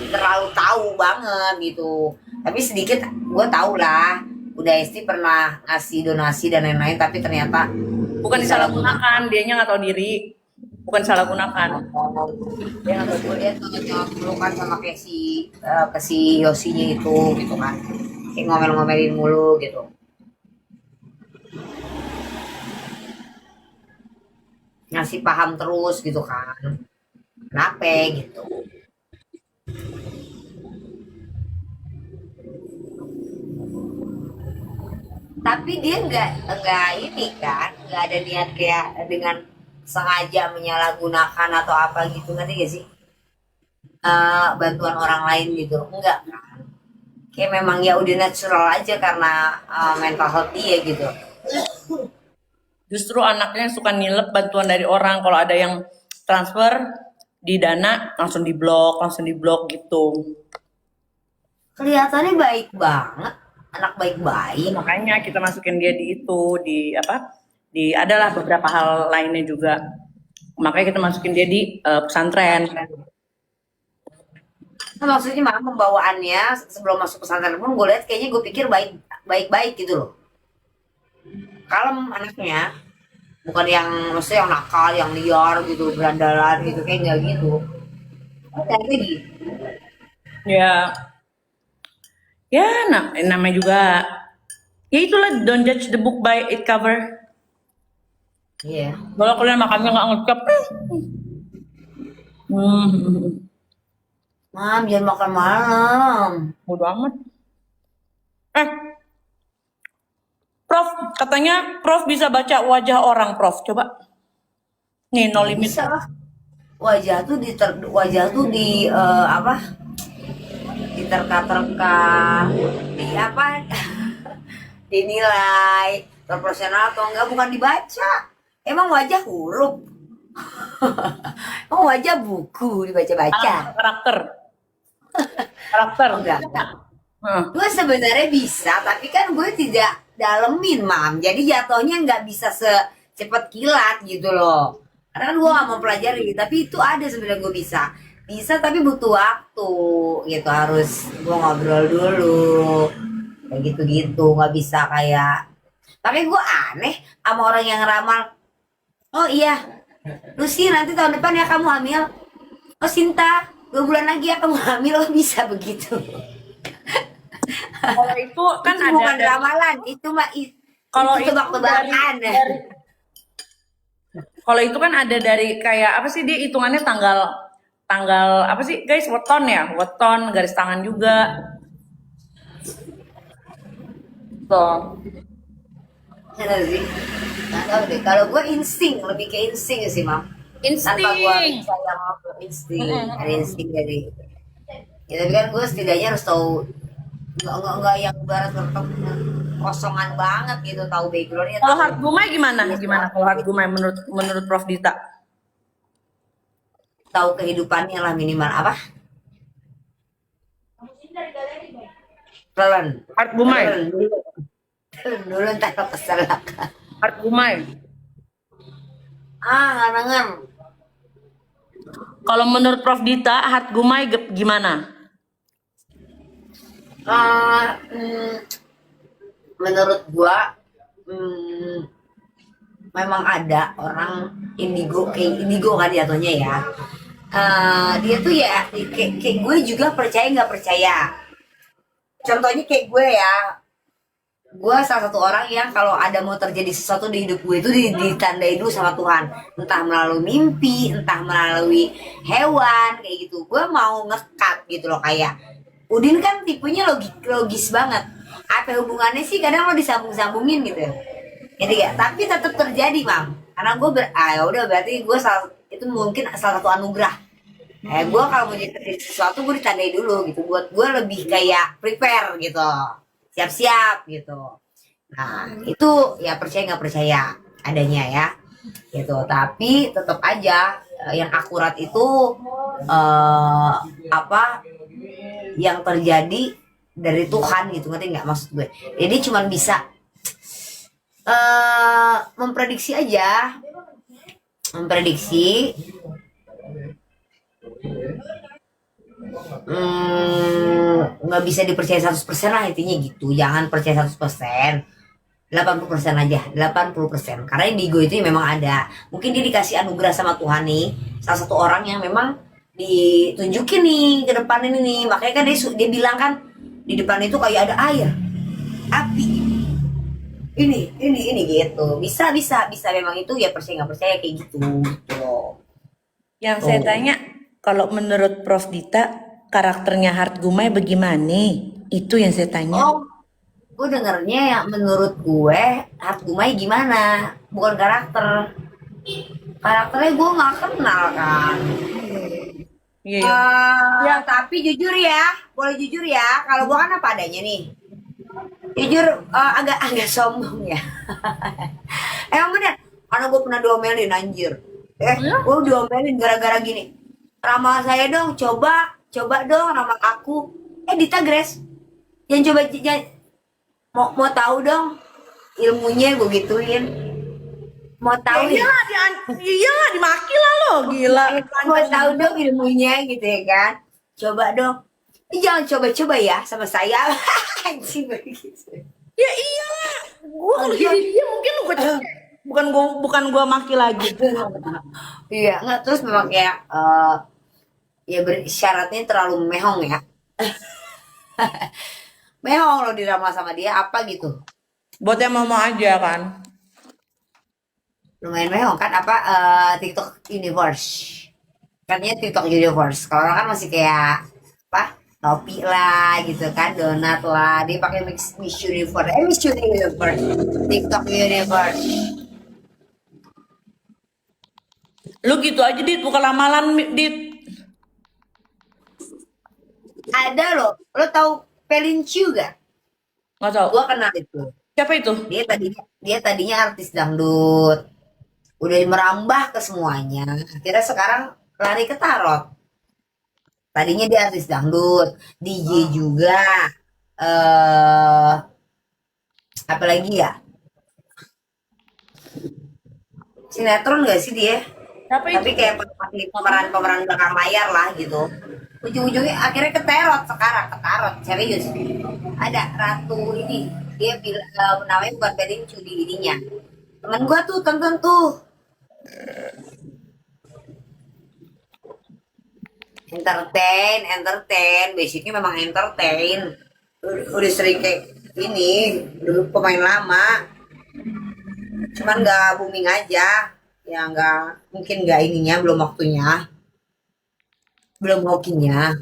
[SPEAKER 1] terlalu tahu banget gitu. Tapi sedikit gue tahu lah. Bunda Hesti pernah ngasih donasi dan lain-lain, tapi ternyata
[SPEAKER 3] Bukan disalahgunakan, dianya nggak tahu diri. Bukan disalahgunakan.
[SPEAKER 1] dia nggak tahu, dia tuh nyawa pelukan sama kayak ke si Yosinya itu gitu kan. Kayak ngomel-ngomelin mulu gitu. Ngasih paham terus gitu kan. Kenapa gitu. Tapi dia nggak ini kan, nggak ada niat kayak dengan sengaja menyalahgunakan atau apa gitu, ngerti gak sih? Bantuan orang lain gitu, enggak kan? Kayak memang ya udah natural aja karena mental health dia gitu.
[SPEAKER 3] Justru anaknya suka nilep bantuan dari orang. Kalau ada yang transfer di Dana langsung diblok gitu.
[SPEAKER 1] Kelihatannya baik banget, anak baik-baik.
[SPEAKER 3] Makanya kita masukin dia di itu, di apa? Di adalah beberapa hal lainnya juga. Makanya kita masukin dia di pesantren.
[SPEAKER 1] Nah, maksudnya malah pembawaannya sebelum masuk pesantren pun gue lihat kayaknya gue pikir baik-baik gitu loh. Kalem anaknya, bukan yang maksudnya yang nakal, yang liar gitu, berandalan gitu, kayak nggak gitu. Ternyata gitu.
[SPEAKER 3] Ya, namanya juga. Ya itulah, don't judge the book by its cover.
[SPEAKER 1] Iya.
[SPEAKER 3] Kalau kalian makannya nggak ngecap,
[SPEAKER 1] Mam, jangan makan malam.
[SPEAKER 3] bodo amat. Prof, katanya Prof bisa baca wajah orang, Prof. Coba. Nih, no limit.
[SPEAKER 1] Bisa lah. Wajah tuh di apa? Diterka-terka, di apa? Dinilai proporsional atau enggak bukan dibaca. Emang wajah huruf. Emang wajah buku dibaca-baca.
[SPEAKER 3] Karakter.
[SPEAKER 1] Enggak.
[SPEAKER 3] Hmm.
[SPEAKER 1] Gue sebenarnya bisa, tapi kan gue tidak dalemin, mam. Jadi jatuhnya nggak bisa secepat kilat gitu loh. Karena kan gue nggak mau pelajari, tapi itu ada sebenarnya gue bisa. Bisa tapi butuh waktu gitu, harus gue ngobrol dulu. Kayak gitu-gitu, nggak bisa kayak. Tapi gue aneh sama orang yang ramal. Oh iya, Lucy nanti tahun depan ya kamu hamil. Oh Sinta, 2 bulan lagi ya kamu hamil. Oh bisa begitu.
[SPEAKER 3] Kalau itu kan
[SPEAKER 1] Itu
[SPEAKER 3] ada
[SPEAKER 1] bukan
[SPEAKER 3] dari-
[SPEAKER 1] ramalan, itu mah
[SPEAKER 3] Kalau
[SPEAKER 1] itu
[SPEAKER 3] itu
[SPEAKER 1] tebak-tebakan.
[SPEAKER 3] Kalau itu kan ada dari kayak apa sih, dia hitungannya tanggal apa sih guys, weton ya, weton garis tangan juga. Tuh.
[SPEAKER 1] Bener sih. Nggak tahu deh. Kalau gue insting, lebih ke insting sih, Mam. Tanpa gue bisa yang insting, ada insting dari. Ya, tapi kan gue setidaknya harus tahu nggak yang barat kosongan banget gitu, tahu backgroundnya.
[SPEAKER 3] Kalau
[SPEAKER 1] tahu-
[SPEAKER 3] hard gumai gimana? Gimana kalau hard gumai menurut Prof Dita?
[SPEAKER 1] tahu kehidupannya lah minimal apa? Pelan.
[SPEAKER 3] Hard gumai.
[SPEAKER 1] Dulu ntar lo kesel.
[SPEAKER 3] Hard gumai.
[SPEAKER 1] Nggak denger.
[SPEAKER 2] Kalau menurut Prof Dita, Hart Gumai gimana?
[SPEAKER 1] Eh, hmm, menurut gua hmm, memang ada orang indigo, kayak indigo kan jatuhnya ya. Dia tuh ya kayak gue juga percaya nggak percaya. Contohnya kayak gue ya, gue salah satu orang yang kalau ada mau terjadi sesuatu di hidup gue itu ditandai dulu sama Tuhan, entah melalui mimpi, entah melalui hewan kayak gitu. Gue mau ngekat gitu loh, kayak Udin kan tipenya logis banget. Apa hubungannya sih, kadang lo disambung-sambungin gitu, jadi ya, tapi tetap terjadi, Mam. Karena gue ya udah, berarti gue itu mungkin salah satu anugerah. Gue kalau mau jadi sesuatu gue ditandai dulu gitu, buat gue lebih kayak prepare gitu, siap-siap gitu. Nah itu ya percaya nggak percaya adanya ya, gitu. Tapi tetap aja yang akurat itu apa yang terjadi dari Tuhan gitu, ngerti nggak maksud gue? Jadi cuman bisa memprediksi aja, memprediksi. Nggak bisa dipercaya 100% lah, intinya gitu. Jangan percaya 100%, 80% aja, 80%. Karena indigo itu memang ada. Mungkin dia dikasih anugerah sama Tuhan nih, salah satu orang yang memang ditunjukin nih ke depan ini nih. Makanya kan dia bilang kan di depan itu kayak ada air, api, ini gitu. Bisa memang itu ya, percaya nggak percaya kayak gitu gitu loh.
[SPEAKER 2] Yang saya tanya, kalau menurut Prof Dita, karakternya Hart Gumai bagaimana? Itu yang saya tanya.
[SPEAKER 1] Oh, gue dengernya ya, menurut gue Hart Gumai gimana, bukan karakter. Karakternya gue nggak kenal kan.
[SPEAKER 2] Iya, iya.
[SPEAKER 1] Ya, tapi jujur ya, boleh jujur ya, kalau gue kan apa adanya nih. Jujur agak sombong ya. Emang bener, karena gue pernah diomelin anjir. Gue diomelin gara-gara gini. Ramal saya dong, coba dong ramal aku. Dita Grace, yang coba mau tahu dong ilmunya, gue gituin. Mau tahu ya?
[SPEAKER 2] Iya, dimaki lah lo, gila.
[SPEAKER 1] Mau tahu dong ilmunya gitu ya kan? Coba dong. Jangan coba-coba ya sama saya. Anjing begitu.
[SPEAKER 2] Ya iyalah, gua kalau jadi dia mungkin gua bukan gua maki lagi.
[SPEAKER 1] Iya, nggak, terus memang kayak ya syaratnya terlalu mehong ya. Mehong lo diramal sama dia apa gitu.
[SPEAKER 2] Buat yang mau aja kan.
[SPEAKER 1] Lumayan mehong kan, apa TikTok Universe. Katanya TikTok Universe. Kalau orang kan masih kayak apa? Topi lah gitu kan, donat lah. Dia pakai Miss Universe. Miss Universe. TikTok Universe.
[SPEAKER 2] Lu gitu aja Dit, bukan lamalan Dit.
[SPEAKER 1] Ada loh. Lo tahu Pelincu gak?
[SPEAKER 2] Nggak tahu.
[SPEAKER 1] Gua kenal itu.
[SPEAKER 2] Siapa itu?
[SPEAKER 1] Dia tadinya artis dangdut. Udah merambah ke semuanya. Akhirnya sekarang lari ke tarot. Tadinya dia artis dangdut, DJ juga. eh Apalagi ya? Sinetron gak sih dia?
[SPEAKER 2] Siapa itu?
[SPEAKER 1] Tapi kayak pemeran belakang layar lah gitu. Ujung-ujungnya akhirnya ke tarot sekarang, ke tarot serius. Ada Ratu ini, dia bilang namanya bukan Pelincu di ininya. Temen gua tuh tonton tuh. Entertain, basicnya memang entertain. Udah sering kayak ini, dulu pemain lama, cuman nggak booming aja. Ya nggak, mungkin nggak ininya, belum waktunya, belum hokinya.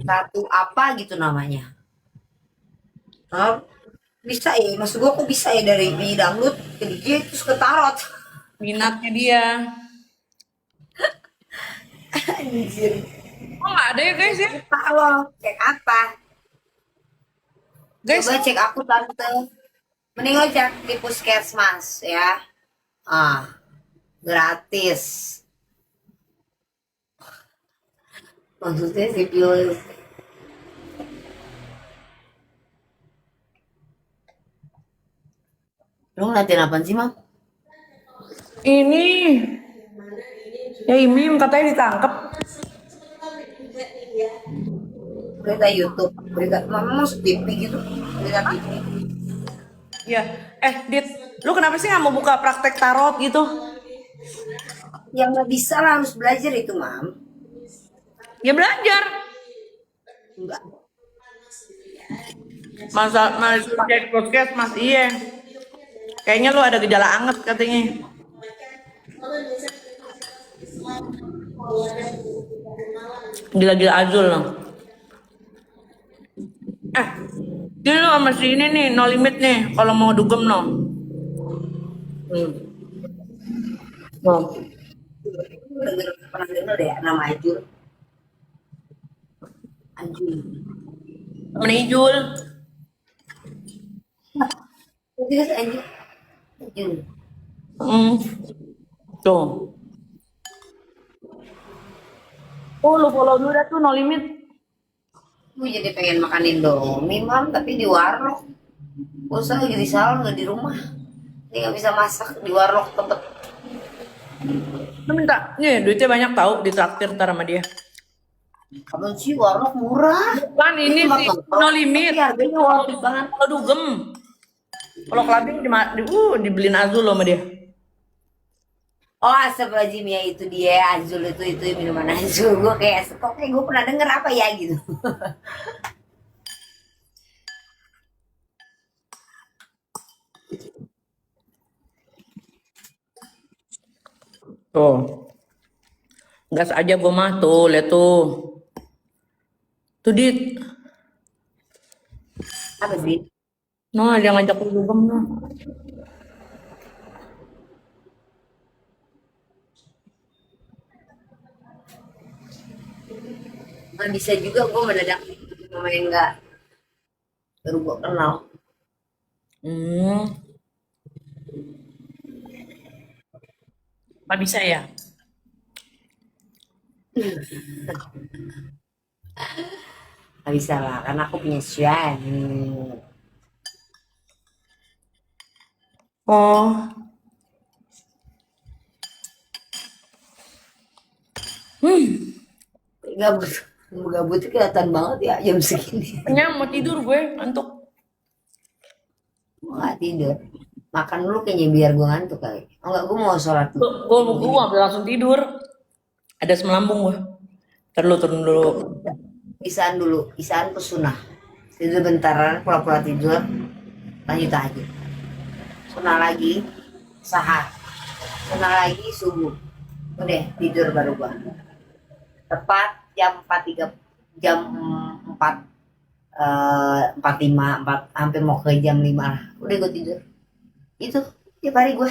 [SPEAKER 1] Satu apa gitu namanya. Oh, bisa ya, maksud gua kok bisa ya dari dangdut ke DJ terus ke tarot.
[SPEAKER 2] Minatnya dia.
[SPEAKER 1] Anjir.
[SPEAKER 2] Oh nggak ada ya guys ya?
[SPEAKER 1] Pak lo, cek apa?
[SPEAKER 2] Guys,
[SPEAKER 1] Coba cek aku tante. Mending lo cek di puskesmas ya. Gratis. Maksudnya sipil. Lu ngeliatin apaan sih, Mam?
[SPEAKER 2] Ini ya Imim katanya ditangkap.
[SPEAKER 1] Berita YouTube, berita Mama masuk TV gitu, berita TV.
[SPEAKER 2] Ya, Dit, lu kenapa sih nggak mau buka praktek tarot gitu?
[SPEAKER 1] Yang nggak bisa lah, harus belajar itu, Mam.
[SPEAKER 2] Ya belajar.
[SPEAKER 1] Enggak.
[SPEAKER 2] Masa cek podcast Mas Iya. Kayaknya lu ada gejala anget katanya. Gila-gila Azul loh. Ini lu sama si ini nih, no limit nih. Kalau mau dugem no. No.
[SPEAKER 1] Pernah denger deh nama Ajul? Ajul.
[SPEAKER 2] Temen Ijul.
[SPEAKER 1] Itu kan Ajul. Ajul.
[SPEAKER 2] Tuh. Oh, lu follow dulu dah tuh no limit.
[SPEAKER 1] Gue jadi pengen makan Indomie, Mam, tapi di warlock. Usah lagi di salon, nggak di rumah. Ini nggak bisa masak di warlock tempat.
[SPEAKER 2] Lu minta, nih duitnya banyak tahu ditraktir ntar sama dia.
[SPEAKER 1] Kapan sih warlock murah?
[SPEAKER 2] Kan ini
[SPEAKER 1] Itu
[SPEAKER 2] sih
[SPEAKER 1] makan
[SPEAKER 2] no limit.
[SPEAKER 1] tapi harganya worth it banget.
[SPEAKER 2] Kalau dugem. Kalau clubbing dibeliin Azul loh sama dia.
[SPEAKER 1] Oh, astagfirullahaladzim, ya itu dia Azul itu minuman Azul. Gue kayak gue pernah denger apa ya gitu.
[SPEAKER 2] Tuh. Gas aja gue mah tuh, lihat tuh. Tuh Dit.
[SPEAKER 1] Apa sih?
[SPEAKER 2] Nah, dia ngajak lu dugem noh.
[SPEAKER 1] Nggak bisa juga gue mendadak sama yang nggak baru gue kenal.
[SPEAKER 2] Hmm. Apa bisa ya?
[SPEAKER 1] Nggak bisa lah, karena aku punya suami.
[SPEAKER 2] Oh.
[SPEAKER 1] Gabut, gabut itu kelihatan banget ya jam segini.
[SPEAKER 2] Kenyang mau tidur gue, ngantuk.
[SPEAKER 1] Gue nggak tidur. Makan dulu kayaknya biar gue ngantuk kali. Oh enggak, gue mau sholat dulu.
[SPEAKER 2] Gue langsung tidur. Ada semelambung gue. Turun dulu.
[SPEAKER 1] Isaan dulu, isaan pesunah. Tidur bentaran, pura-pura tidur. Lanjut aja. Sunah lagi, sahar. Sunah lagi, subuh. Udah, tidur baru gua. Tepat jam 4.3, jam 4 45, 4 hampir mau ke jam 5 lah. Udah gue tidur. Itu tiap hari gue.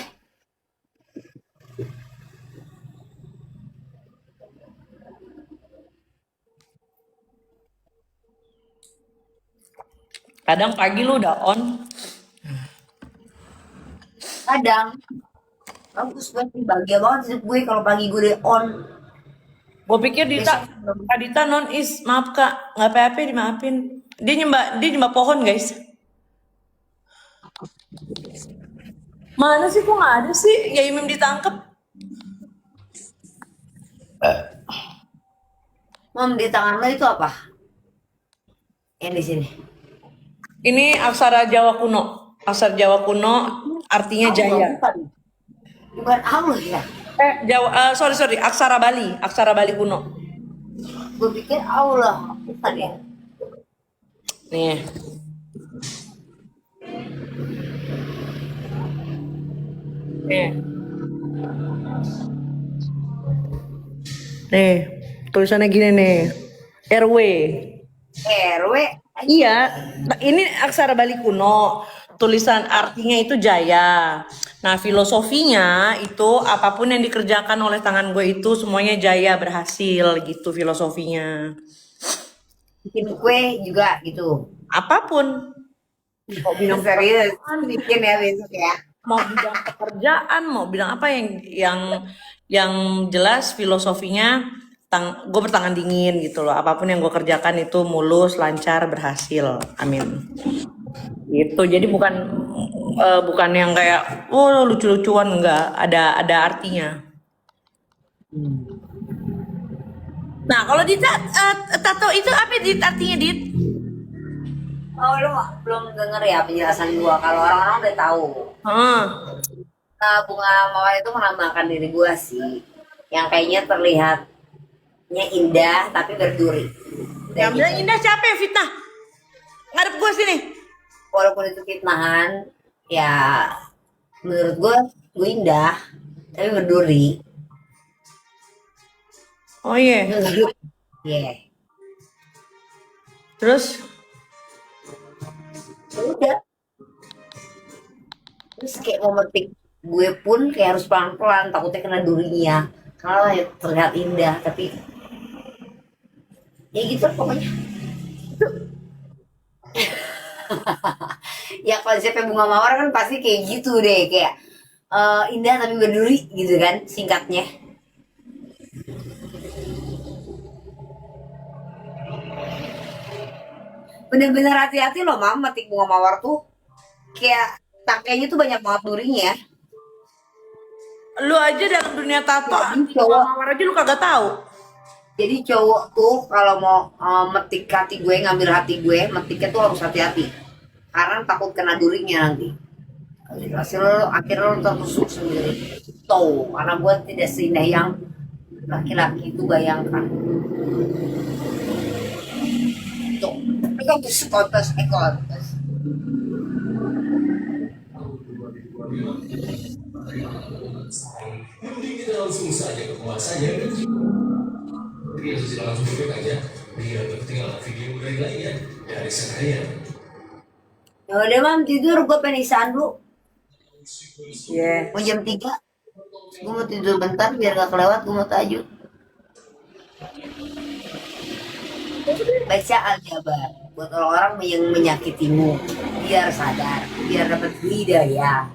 [SPEAKER 2] Kadang pagi lu udah on.
[SPEAKER 1] Kadang bagus banget, bahagia banget hidup gue kalau pagi gue udah on.
[SPEAKER 2] Gue pikir Kak Dita non is, maaf Kak, nggak apa-apa dimaafin. Dia nyembah pohon guys. Mana sih kok nggak ada sih? Ya Imim ditangkap.
[SPEAKER 1] Mam, di tangan lo itu apa? Yang di sini.
[SPEAKER 2] Ini aksara Jawa kuno. Aksara Jawa kuno artinya jaya.
[SPEAKER 1] Bukan Allah ya.
[SPEAKER 2] Sorry, aksara Bali. Aksara Bali kuno.
[SPEAKER 1] Gue pikir Allah. Bukan ya.
[SPEAKER 2] Nih. Nih, tulisannya gini nih. RW.
[SPEAKER 1] RW.
[SPEAKER 2] Iya, ini aksara Bali kuno. Tulisan artinya itu jaya. Nah, filosofinya itu apapun yang dikerjakan oleh tangan gue itu semuanya jaya, berhasil gitu filosofinya.
[SPEAKER 1] Bikin kue juga gitu.
[SPEAKER 2] Apapun.
[SPEAKER 1] Kok bilang serius? Bikin ya besok ya.
[SPEAKER 2] Mau bilang pekerjaan, mau bilang apa yang jelas filosofinya gue bertangan dingin gitu loh. Apapun yang gue kerjakan itu mulus, lancar, berhasil. Amin. Gitu. Jadi bukan yang kayak oh lucu-lucuan, enggak, ada artinya. Nah, kalau di tato itu apa dit artinya dit?
[SPEAKER 1] Oh, lu belum denger ya penjelasan gua. Kalau orang-orang udah tahu.
[SPEAKER 2] Heeh.
[SPEAKER 1] Nah, bunga mawar itu melambangkan diri gua sih. Yang kayaknya terlihatnya indah tapi berduri.
[SPEAKER 2] Yang
[SPEAKER 1] Dan
[SPEAKER 2] bilang
[SPEAKER 1] gitu.
[SPEAKER 2] indah siapa yang fitnah? Ngadep gua sini.
[SPEAKER 1] Walaupun itu fitnahan, ya menurut gue indah tapi berduri.
[SPEAKER 2] Oh iya.
[SPEAKER 1] Iya.
[SPEAKER 2] Terus
[SPEAKER 1] Ya udah. Terus kayak mau metik gue pun kayak harus pelan-pelan takutnya kena durinya. Kalau ya terlihat indah tapi ya gitu pokoknya. Ya konsepnya bunga mawar kan pasti kayak gitu deh kayak indah tapi berduri gitu kan singkatnya. Bener-bener hati-hati loh mam metik bunga mawar tuh kayak tangkainya tuh banyak banget durinya.
[SPEAKER 2] lu aja dalam dunia tato
[SPEAKER 1] Jadi
[SPEAKER 2] anti
[SPEAKER 1] cowok
[SPEAKER 2] mawar aja lu kagak tahu.
[SPEAKER 1] jadi cowok tuh kalau mau metik hati gue ngambil hati gue metiknya tuh harus hati-hati karena takut kena durinya nanti. Akhirnya lo tertusuk sendiri tuh karena gue tidak seindah yang laki-laki itu bayangkan tuh itu kan kontes kontes.
[SPEAKER 4] Mending kita langsung saja ke pembahasannya. Dia sudah langsung cek aja. Biar ketinggalan video dari lainnya dari saya.
[SPEAKER 1] Ya udah mam tidur gue penisan dulu.
[SPEAKER 2] Iya.
[SPEAKER 1] Mau jam 3 gue mau tidur bentar biar gak kelewat gue mau tahajud. Baca Al-Jabar buat orang-orang yang menyakitimu biar sadar biar dapat hidayah.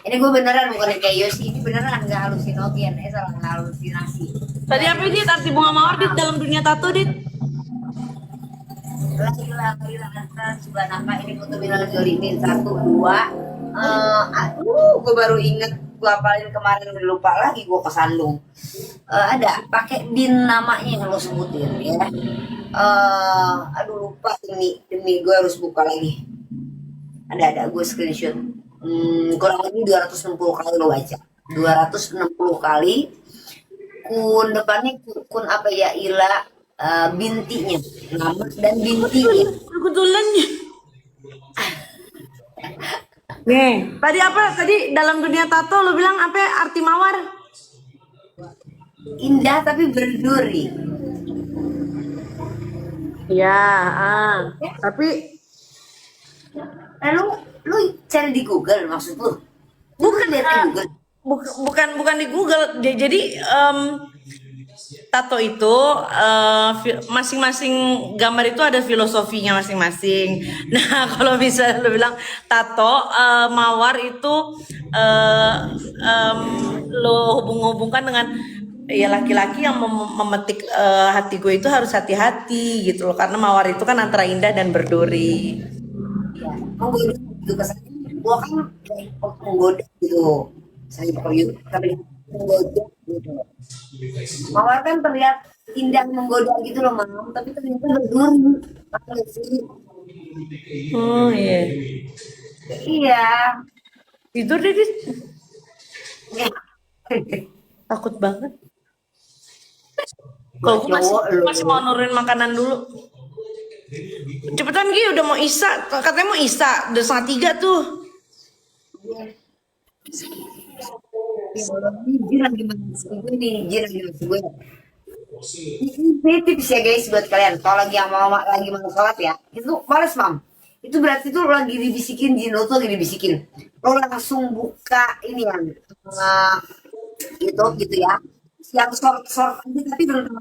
[SPEAKER 1] Ini gue beneran bukan kayak Yosi, ini beneran nggak halusinogen, salah nggak halusinasi.
[SPEAKER 2] Tadi apa dit arti bunga mawar dit dalam dunia tato dit?
[SPEAKER 1] La ilaha illallah subhanaka ini kutubilal jolimin 1 2. Gue baru inget gue apalin kemarin udah lupa lagi gue kesandung. Ada pakai din namanya yang lo sebutin ya. Aduh lupa demi gue harus buka lagi. Ada gue screenshot. Kurang lebih 260 kali lo baca. 260 kali. Kun depannya kun apa ya ila bintinya nama dan bintinya.
[SPEAKER 2] Kebetulannya. Nih, tadi apa? Tadi dalam dunia tato lo bilang apa arti mawar?
[SPEAKER 1] Indah tapi berduri.
[SPEAKER 2] Ya, tapi
[SPEAKER 1] Lalu lu cari di Google maksud lu? Bukan lihat di Google.
[SPEAKER 2] bukan di Google. Jadi tato itu masing-masing gambar itu ada filosofinya masing-masing. Nah, kalau bisa lo bilang tato mawar itu lo hubung-hubungkan dengan ya laki-laki yang memetik hati gue itu harus hati-hati gitu loh karena mawar itu kan antara indah dan berduri.
[SPEAKER 1] Ya, menggoda gitu kesannya. Gua kan kayak menggoda gitu. Saya perlu tapi menggoda gitu. Mawar kan terlihat indah menggoda gitu loh mam, tapi ternyata berduri. Apa sih?
[SPEAKER 2] Oh iya.
[SPEAKER 1] Iya.
[SPEAKER 2] Tidur deh, Dit.
[SPEAKER 1] Ya.
[SPEAKER 2] Takut banget. Kalau gue
[SPEAKER 1] Cowok lu.
[SPEAKER 2] masih mau nurunin makanan dulu. Cepetan Gi, udah mau Isa. Katanya mau Isa, udah 2:30 tuh.
[SPEAKER 1] Jin lagi masuk gue nih, Jin lagi masuk gue. Ini tips ya guys buat kalian. Kalau lagi yang lagi mau sholat ya, itu males mam. Itu berarti tuh lagi dibisikin jin lo tuh lagi dibisikin. Lo langsung buka ini yang YouTube gitu ya. Yang short aja tapi belum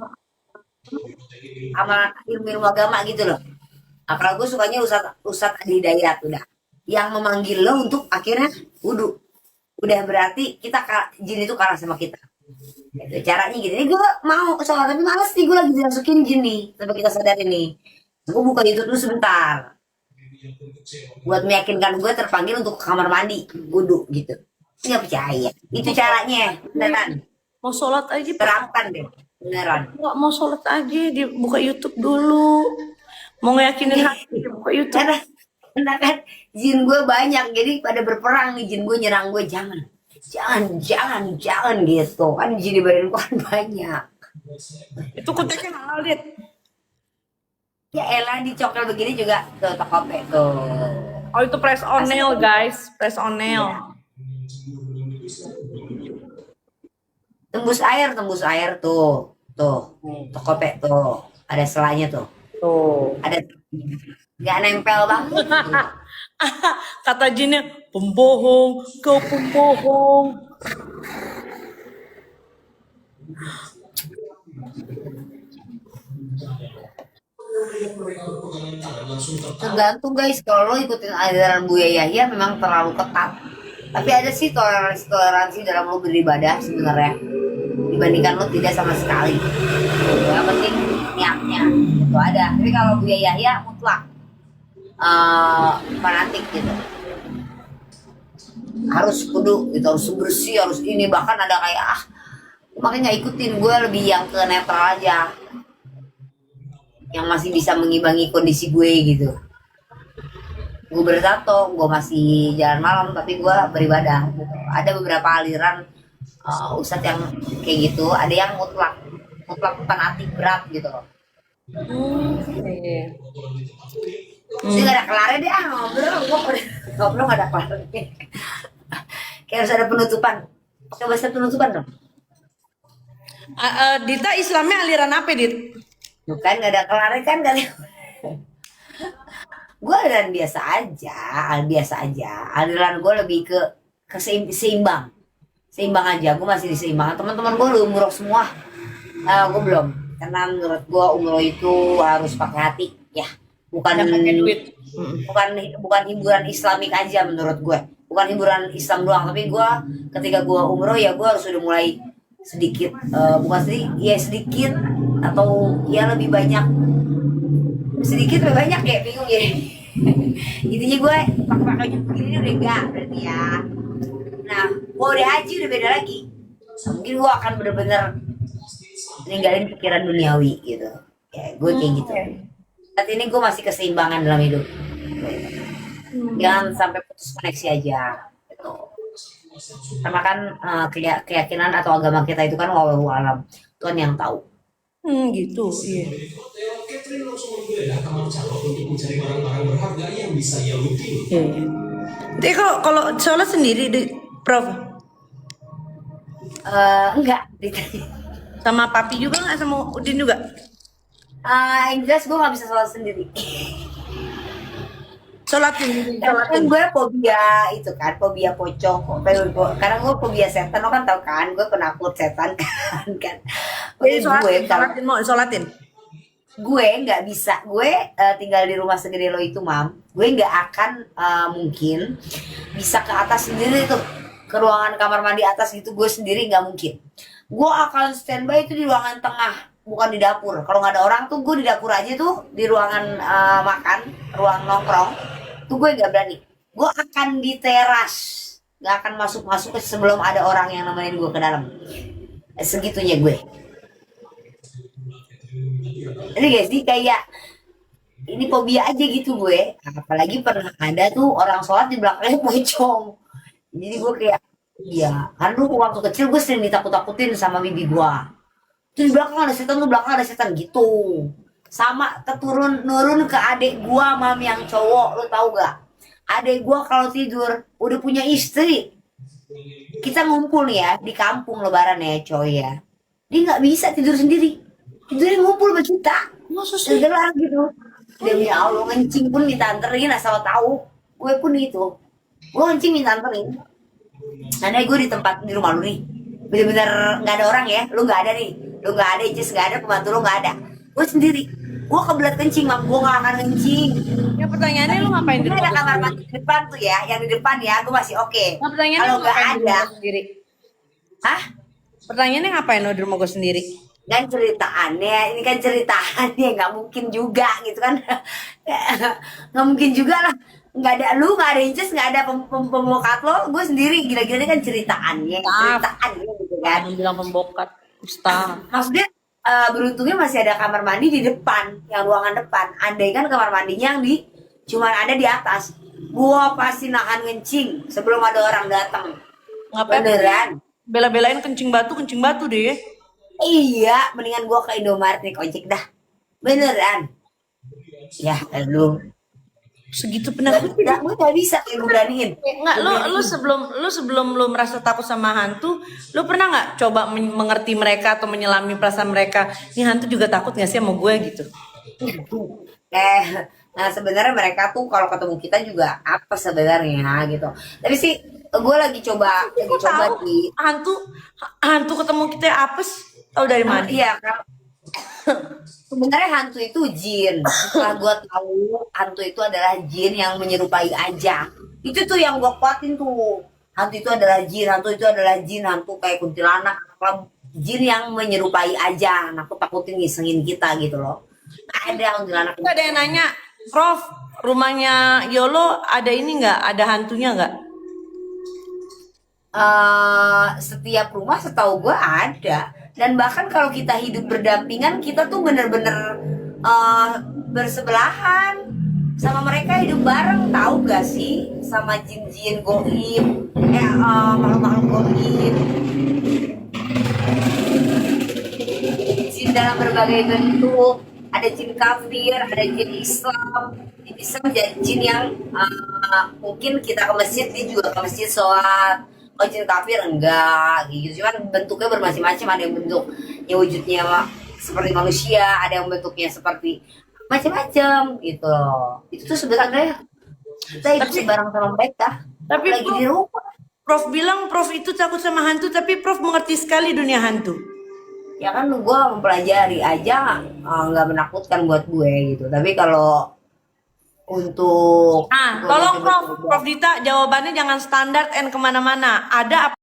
[SPEAKER 1] sama ilmu agama gitu loh. Nah, kalau gue sukanya Ustadz Adi Hidayat udah yang memanggil lo untuk akhirnya wudhu. Udah berarti jin itu kalah sama kita. Gitu, caranya gitu. Ini gue mau sholat tapi males nih gue lagi dimasukin jin nih. Sampai kita sadar ini. Gue buka YouTube dulu sebentar. buat meyakinkan gue terpanggil untuk ke kamar mandi wudhu gitu. Nggak percaya itu caranya beneran.
[SPEAKER 2] Mau sholat aja,
[SPEAKER 1] Terapkan deh beneran.
[SPEAKER 2] nggak mau sholat aja, dia buka YouTube dulu. Mau ngeyakinin hati, dia buka YouTube.
[SPEAKER 1] Karena kan jin gue banyak, jadi pada berperang nih jin gue nyerang gue, jangan gitu kan, jin di badan gue kan banyak.
[SPEAKER 2] Itu kuteknya halal, Dit.
[SPEAKER 1] Ya elah dicokel begini juga tuh Tokope tuh.
[SPEAKER 2] Oh, itu press on nail, guys. Press on nail.
[SPEAKER 1] Tembus air tuh Tokope tuh ada selanya tuh, ada nggak nempel banget.
[SPEAKER 2] Kata jinnya, pembohong, kau pembohong.
[SPEAKER 1] Tergantung guys, kalau lo ikutin ajaran Buya Yahya memang terlalu ketat. Tapi ada sih toleransi dalam lo beribadah sebenarnya, dibandingkan lo tidak sama sekali. Yang penting niatnya itu ada. Tapi kalau Buya Yahya mutlak fanatik gitu, harus kudu gitu, harus bersih, harus ini, bahkan ada kayak makanya nggak ikutin. Gue lebih yang ke netral aja, yang masih bisa mengimbangi kondisi gue gitu. Gue bertato, gue masih jalan malam tapi gue beribadah gitu. Ada beberapa aliran ustadz yang kayak gitu, ada yang mutlak fanatik berat gitu loh. Sih gak ada kelarnya deh, ngobrol gak ada kelarnya. Kayak harus ada penutupan. Coba saya penutupan dong.
[SPEAKER 2] Dita Islamnya aliran apa, Dit?
[SPEAKER 1] Bukan gak ada kelarnya kan kali. Gue aliran biasa aja. Aliran gue lebih ke seimbang aja. Gue masih di seimbang. Teman-teman gue udah umroh semua, gue belum. Karena menurut gue umroh itu harus pakai hati ya, bukan
[SPEAKER 2] duit.
[SPEAKER 1] bukan hiburan Islamik aja menurut gue, bukan hiburan Islam doang. Tapi gue ketika gue umroh ya gue harus udah mulai sedikit, bukan sedikit atau ya lebih banyak, sedikit lebih banyak ya, bingung ya. Intinya gue pakai begini udah enggak berarti ya. Nah gue udah haji udah beda lagi. Mungkin gue akan bener-bener ninggalin pikiran duniawi gitu ya, gue kayak gitu. Saat ini gue masih keseimbangan dalam hidup, jangan sampai putus koneksi aja gitu. Karena kan keyakinan atau agama kita itu kan wallahu alam, Tuhan yang tahu.
[SPEAKER 2] Gitu. Iya.
[SPEAKER 4] Catherine langsung menggeledah kamar calon untuk mencari barang-barang berharga yang bisa ia looting.
[SPEAKER 2] Jadi kalau sholat sendiri, Prof?
[SPEAKER 1] Enggak ditanya.
[SPEAKER 2] Sama papi juga nggak, sama Udin juga?
[SPEAKER 1] Yang jelas gue nggak bisa sholat sendiri.
[SPEAKER 2] Sholatin.
[SPEAKER 1] Kan gue fobia itu kan, fobia pocong. Karena gue fobia setan, lo kan tau kan, gue penakut setan kan.
[SPEAKER 2] Jadi sholatin.
[SPEAKER 1] Gue nggak bisa, gue tinggal di rumah segede lo itu, Mam. Gue nggak akan mungkin bisa ke atas sendiri tuh, ke ruangan kamar mandi atas gitu. Gue sendiri nggak mungkin. Gue akan standby itu di ruangan tengah, bukan di dapur. Kalau nggak ada orang tuh gue di dapur aja tuh, di ruangan makan, ruang nongkrong tuh gue nggak berani. Gue akan di teras, nggak akan masuk sebelum ada orang yang nemenin gue ke dalam. Segitunya gue. Jadi guys, kayak ini fobia aja gitu gue. Apalagi pernah ada tuh orang sholat di belakangnya pocong. Jadi gue kayak, iya, kan dulu waktu kecil gue sering ditakut-takutin sama bibi gue. Tuh di belakang ada setan gitu. Sama nurun ke adik gue, Mam, yang cowok, lo tau gak? Adik gue kalau tidur udah punya istri. Kita ngumpul nih ya di kampung lebaran ya, coy ya. Dia nggak bisa tidur sendiri. Tidurnya ngumpul sama kita. Segelar gitu. Demi Allah, ngencing pun minta anterin, asal tahu. Gue pun gitu. Gue ngencing minta anterin. Nah, gue di rumah lu nih, bener-bener nggak ada orang ya, lu nggak ada nih, lu nggak ada, Jess nggak ada, pembantu lu nggak ada, gue sendiri, gue kebelet kencing, Mam, gue nggak akan kencing.
[SPEAKER 2] Ya pertanyaannya lu ngapain di
[SPEAKER 1] Ini
[SPEAKER 2] rumah
[SPEAKER 1] ada kamar
[SPEAKER 2] sendiri?
[SPEAKER 1] mandi di depan tuh ya, yang di depan ya, gue masih oke.
[SPEAKER 2] Nah, pertanyaannya
[SPEAKER 1] Kalau
[SPEAKER 2] lu
[SPEAKER 1] nggak
[SPEAKER 2] ngapain di
[SPEAKER 1] ada,
[SPEAKER 2] rumah sendiri?
[SPEAKER 1] hah?
[SPEAKER 2] Pertanyaannya ngapain lu di rumah gue sendiri?
[SPEAKER 1] kan ceritaannya, ini kan ceritaannya nggak mungkin juga gitu kan. Nggak mungkin juga lah, nggak ada lu, nggak ada Inces, nggak ada pembokat lo, gue sendiri, gila-gila ini kan ceritaannya gitu kan.
[SPEAKER 2] Jangan bilang pembokat, Ustaz.
[SPEAKER 1] Maksudnya beruntungnya masih ada kamar mandi di depan, yang ruangan depan. Andai kan kamar mandinya yang di cuman ada di atas, gua pasti nahan ngencing sebelum ada orang datang.
[SPEAKER 3] Ngapain?
[SPEAKER 1] Beneran.
[SPEAKER 3] Bela-belain kencing batu deh.
[SPEAKER 1] Iya, mendingan gua ke Indomaret nih ojek dah. Beneran. Ya, lu.
[SPEAKER 3] Segitu
[SPEAKER 1] Gak,
[SPEAKER 3] penakut.
[SPEAKER 1] gue gak bisa kayak gue beraniin.
[SPEAKER 3] Enggak, lu sebelum lu merasa takut sama hantu, lu pernah nggak coba mengerti mereka atau menyelami perasaan mereka? Ini hantu juga takut nggak sih sama gue gitu?
[SPEAKER 1] Nah sebenarnya mereka tuh kalau ketemu kita juga apa sebenarnya gitu. Tapi sih gue lagi coba
[SPEAKER 3] Tahu
[SPEAKER 1] di
[SPEAKER 3] hantu ketemu kita apa sih? Tahu dari mana?
[SPEAKER 1] iya kan. Sebenarnya hantu itu jin. Setelah gue tahu hantu itu adalah jin yang menyerupai aja. Itu tuh yang gue kuatin tuh. Hantu itu adalah jin, hantu kayak kuntilanak, apa jin yang menyerupai aja. Nah, aku takutin ngisengin kita gitu loh. Nggak ada kuntilanak.
[SPEAKER 3] Nggak ada yang nanya, Prof, rumahnya Yolo ada ini nggak? Ada hantunya nggak?
[SPEAKER 1] Setiap rumah setahu gue ada, dan bahkan kalau kita hidup berdampingan kita tuh bener-bener bersebelahan sama mereka, hidup bareng, tahu gak sih, sama jin-jin goib, makhluk-makhluk goib, jin dalam berbagai bentuk. Ada jin kafir, ada jin Islam. Jin Islam jin yang mungkin kita ke masjid, dia juga ke masjid sholat. Oh, jin kafir enggak gitu, cuman bentuknya bermacam-macam. Ada yang bentuknya wujudnya seperti manusia, ada yang bentuknya seperti macam-macam gitu loh. Itu tuh sebenarnya kita hidup bareng sama mereka,
[SPEAKER 3] Tapi
[SPEAKER 1] lagi di rumah.
[SPEAKER 3] Prof bilang Prof itu takut sama hantu, tapi Prof mengerti sekali dunia hantu.
[SPEAKER 1] Ya kan gue mempelajari aja, nggak menakutkan buat gue gitu. Tapi kalau untuk
[SPEAKER 3] Tolong Prof Dita jawabannya jangan standar and kemana-mana. Ada apa